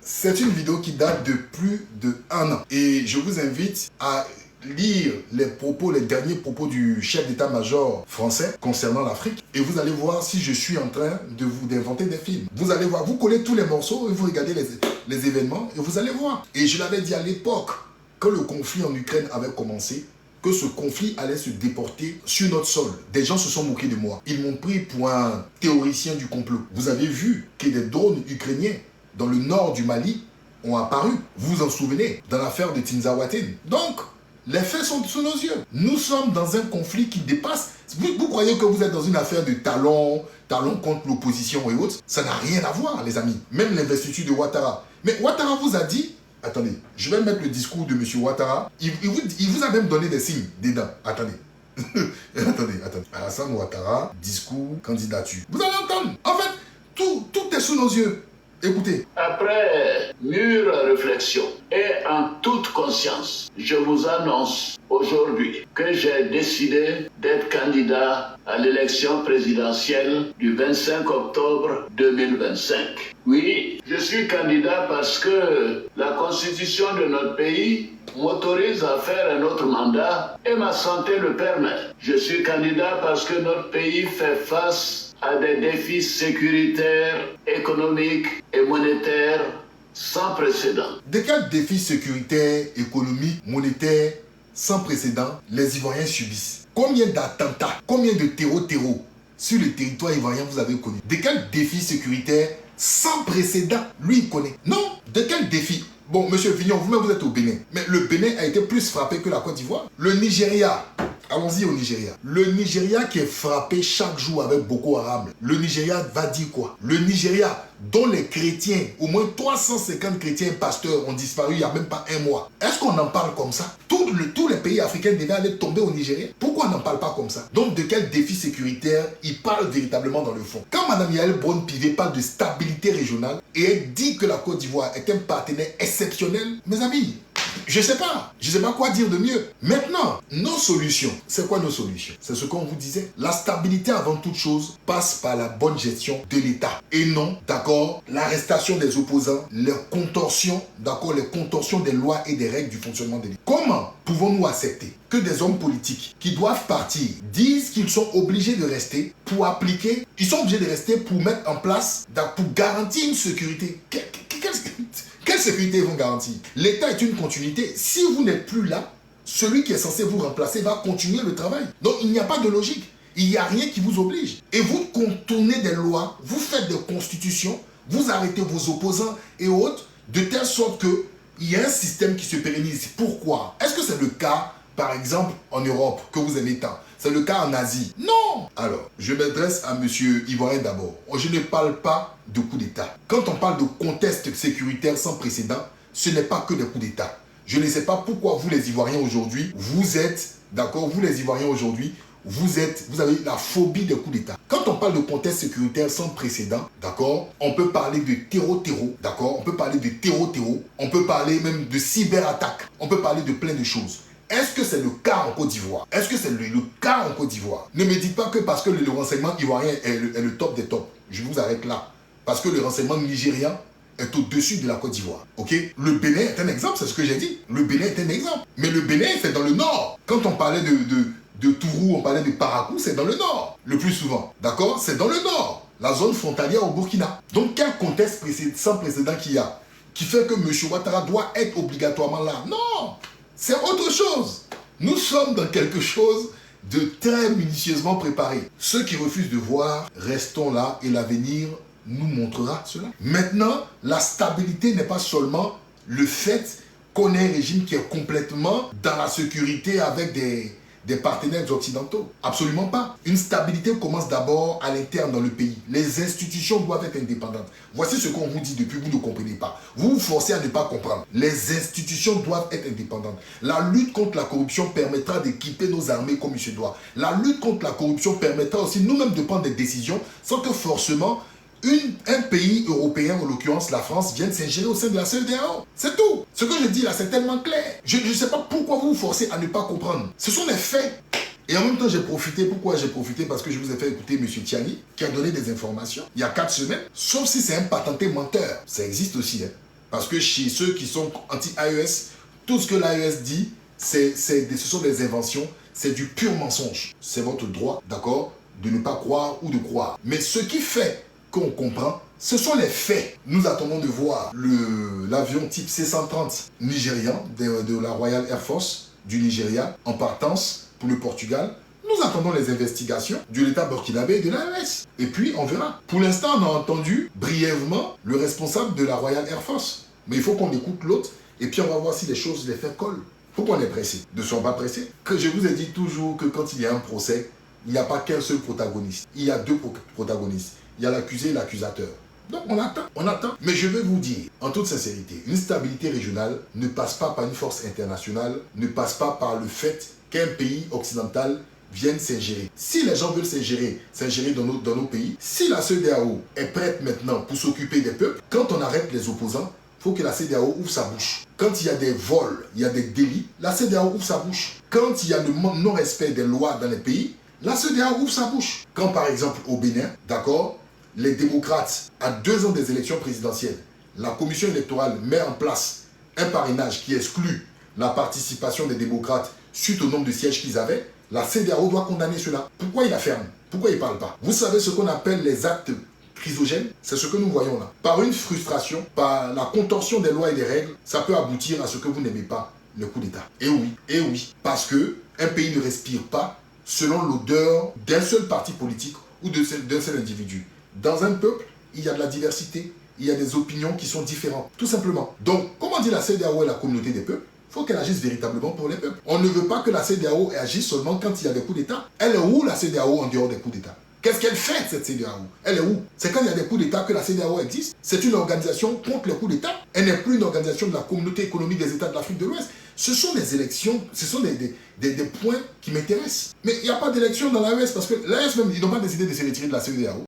C'est une vidéo qui date de plus d'1 an. Et je vous invite à lire les derniers propos du chef d'état-major français concernant l'Afrique et vous allez voir si je suis en train d'inventer des films. Vous allez voir, vous collez tous les morceaux et vous regardez les événements et vous allez voir. Et je l'avais dit à l'époque, quand le conflit en Ukraine avait commencé, que ce conflit allait se déporter sur notre sol. Des gens se sont moqués de moi. Ils m'ont pris pour un théoricien du complot. Vous avez vu que des drones ukrainiens dans le nord du Mali ont apparu. Vous vous en souvenez, dans l'affaire de Tinzaouatine. Donc, les faits sont sous nos yeux. Nous sommes dans un conflit qui dépasse. Vous croyez que vous êtes dans une affaire de talons contre l'opposition et autres? Ça n'a rien à voir, les amis. Même l'investiture de Ouattara. Mais Ouattara vous a dit... Attendez, je vais mettre le discours de M. Ouattara. Il vous a même donné des signes dedans. Attendez. attendez. Alassane Ouattara, discours, candidature. Vous allez entendre. En fait, tout est sous nos yeux. Écoutez. Après mûre réflexion et en toute conscience, je vous annonce aujourd'hui que j'ai décidé d'être candidat à l'élection présidentielle du 25 octobre 2025. Oui, je suis candidat parce que la constitution de notre pays m'autorise à faire un autre mandat et ma santé le permet. Je suis candidat parce que notre pays fait face à des défis sécuritaires, économiques et monétaires sans précédent. De quels défis sécuritaires, économiques, monétaires sans précédent les Ivoiriens subissent? Combien d'attentats, combien de terreaux sur le territoire ivoirien vous avez connu? De quels défis sécuritaires sans précédent lui il connaît? Non, de quels défis? Bon, monsieur Vignon, vous-même vous êtes au Bénin. Mais le Bénin a été plus frappé que la Côte d'Ivoire. Le Nigeria, allons-y au Nigeria. Le Nigeria qui est frappé chaque jour avec Boko Haram. Le Nigeria va dire quoi? Le Nigeria dont les chrétiens, au moins 350 chrétiens pasteurs ont disparu il n'y a même pas un mois. Est-ce qu'on en parle comme ça? Tous les pays africains devaient aller tomber au Nigeria. Pourquoi on n'en parle pas comme ça? Donc de quel défi sécuritaire il parle véritablement dans le fond? Quand Mme Yael Braun-Pivet parle de stabilité régionale, et dit que la Côte d'Ivoire est un partenaire exceptionnel, mes amis, je sais pas quoi dire de mieux. Maintenant, nos solutions, c'est quoi nos solutions? C'est ce qu'on vous disait. La stabilité avant toute chose passe par la bonne gestion de l'État. Et non, d'accord, l'arrestation des opposants, les contorsions, d'accord, les contorsions des lois et des règles du fonctionnement de l'État. Comment pouvons-nous accepter que des hommes politiques qui doivent partir disent qu'ils sont obligés de rester pour appliquer, ils sont obligés de rester pour mettre en place, pour garantir une sécurité? Quelle sécurité vont garantir? L'État est une continuité. Si vous n'êtes plus là, celui qui est censé vous remplacer va continuer le travail. Donc il n'y a pas de logique. Il n'y a rien qui vous oblige. Et vous contournez des lois, vous faites des constitutions, vous arrêtez vos opposants et autres, de telle sorte qu'il y a un système qui se pérennise. Pourquoi? Est-ce que c'est le cas, par exemple, en Europe, que vous aimez tant? C'est le cas en Asie? Non! Alors, je m'adresse à M. Ivoirien d'abord. Je ne parle pas de coup d'État. Quand on parle de contexte sécuritaire sans précédent, ce n'est pas que des coups d'État. Je ne sais pas pourquoi vous les Ivoiriens aujourd'hui, vous êtes, d'accord, vous les Ivoiriens aujourd'hui, vous avez la phobie des coups d'État. Quand on parle de contexte sécuritaire sans précédent, d'accord, on peut parler de terreau, d'accord, on peut parler de terreau, on peut parler même de cyberattaque, on peut parler de plein de choses. Est-ce que c'est le cas en Côte d'Ivoire? Est-ce que c'est le cas en Côte d'Ivoire? Ne me dites pas que parce que le renseignement ivoirien est le top des tops. Je vous arrête là. Parce que le renseignement nigérian est au-dessus de la Côte d'Ivoire. Ok? Le Bénin est un exemple, c'est ce que j'ai dit. Le Bénin est un exemple. Mais le Bénin, c'est dans le nord. Quand on parlait de Tourou, on parlait de Parakou, c'est dans le nord. Le plus souvent. D'accord? C'est dans le nord. La zone frontalière au Burkina. Donc quel contexte sans précédent qu'il y a? Qui fait que M. Ouattara doit être obligatoirement là? Non! C'est autre chose. Nous sommes dans quelque chose de très minutieusement préparé. Ceux qui refusent de voir, restons là et l'avenir nous montrera cela. Maintenant, la stabilité n'est pas seulement le fait qu'on ait un régime qui est complètement dans la sécurité avec des partenaires occidentaux. Absolument pas. Une stabilité commence d'abord à l'interne dans le pays. Les institutions doivent être indépendantes. Voici ce qu'on vous dit depuis, vous ne comprenez pas. Vous vous forcez à ne pas comprendre. Les institutions doivent être indépendantes. La lutte contre la corruption permettra d'équiper nos armées comme il se doit. La lutte contre la corruption permettra aussi nous-mêmes de prendre des décisions sans que forcément un pays européen, en l'occurrence la France, vienne s'ingérer au sein de la CEDEAO. C'est tout. Ce que je dis là, c'est tellement clair. Je ne sais pas pourquoi vous vous forcez à ne pas comprendre. Ce sont des faits. Et en même temps, j'ai profité. Pourquoi j'ai profité? Parce que je vous ai fait écouter M. Tiani, qui a donné des informations il y a 4 semaines. Sauf si c'est un patenté menteur. Ça existe aussi. Hein. Parce que chez ceux qui sont anti-AES, tout ce que l'AES dit, ce sont des inventions. C'est du pur mensonge. C'est votre droit, d'accord, de ne pas croire ou de croire. Mais ce qui fait qu'on comprend, ce sont les faits. Nous attendons de voir l'avion type C-130 nigérian de la Royal Air Force du Nigeria en partance pour le Portugal. Nous attendons les investigations de l'État burkinabé et de l'AES. Et puis, on verra. Pour l'instant, on a entendu brièvement le responsable de la Royal Air Force. Mais il faut qu'on écoute l'autre et puis on va voir si les choses, les faits collent. Pourquoi on est pressé? Ne soyons pas pressés. Que je vous ai dit toujours que quand il y a un procès, il n'y a pas qu'un seul protagoniste. Il y a 2 protagonistes. Il y a l'accusé et l'accusateur. Donc on attend. Mais je vais vous dire, en toute sincérité, une stabilité régionale ne passe pas par une force internationale, ne passe pas par le fait qu'un pays occidental vienne s'ingérer. Si les gens veulent s'ingérer dans nos pays, si la CEDEAO est prête maintenant pour s'occuper des peuples, quand on arrête les opposants, il faut que la CEDEAO ouvre sa bouche. Quand il y a des vols, il y a des délits, la CEDEAO ouvre sa bouche. Quand il y a le non-respect des lois dans les pays, la CEDEAO ouvre sa bouche. Quand par exemple au Bénin, d'accord, les démocrates, à 2 ans des élections présidentielles, la commission électorale met en place un parrainage qui exclut la participation des démocrates suite au nombre de sièges qu'ils avaient, la CEDEAO doit condamner cela. Pourquoi il la ferme? Pourquoi il ne parle pas? Vous savez ce qu'on appelle les actes chrysogènes? C'est ce que nous voyons là. Par une frustration, par la contorsion des lois et des règles, ça peut aboutir à ce que vous n'aimez pas, le coup d'État. Et oui, parce que un pays ne respire pas selon l'odeur d'un seul parti politique ou d'un seul individu. Dans un peuple, il y a de la diversité, il y a des opinions qui sont différentes, tout simplement. Donc, comment dit la CEDEAO est la communauté des peuples? Il faut qu'elle agisse véritablement pour les peuples. On ne veut pas que la CEDEAO agisse seulement quand il y a des coups d'État. Elle est où la CEDEAO en dehors des coups d'État? Qu'est-ce qu'elle fait, cette CEDEAO? Elle est où? C'est quand il y a des coups d'État que la CEDEAO existe. C'est une organisation contre les coups d'État. Elle n'est plus une organisation de la communauté économique des États de l'Afrique de l'Ouest. Ce sont des élections, ce sont des points qui m'intéressent. Mais il n'y a pas d'élection dans l'AES parce que l'AES même, ils n'ont pas décidé de se retirer de la CEDEAO.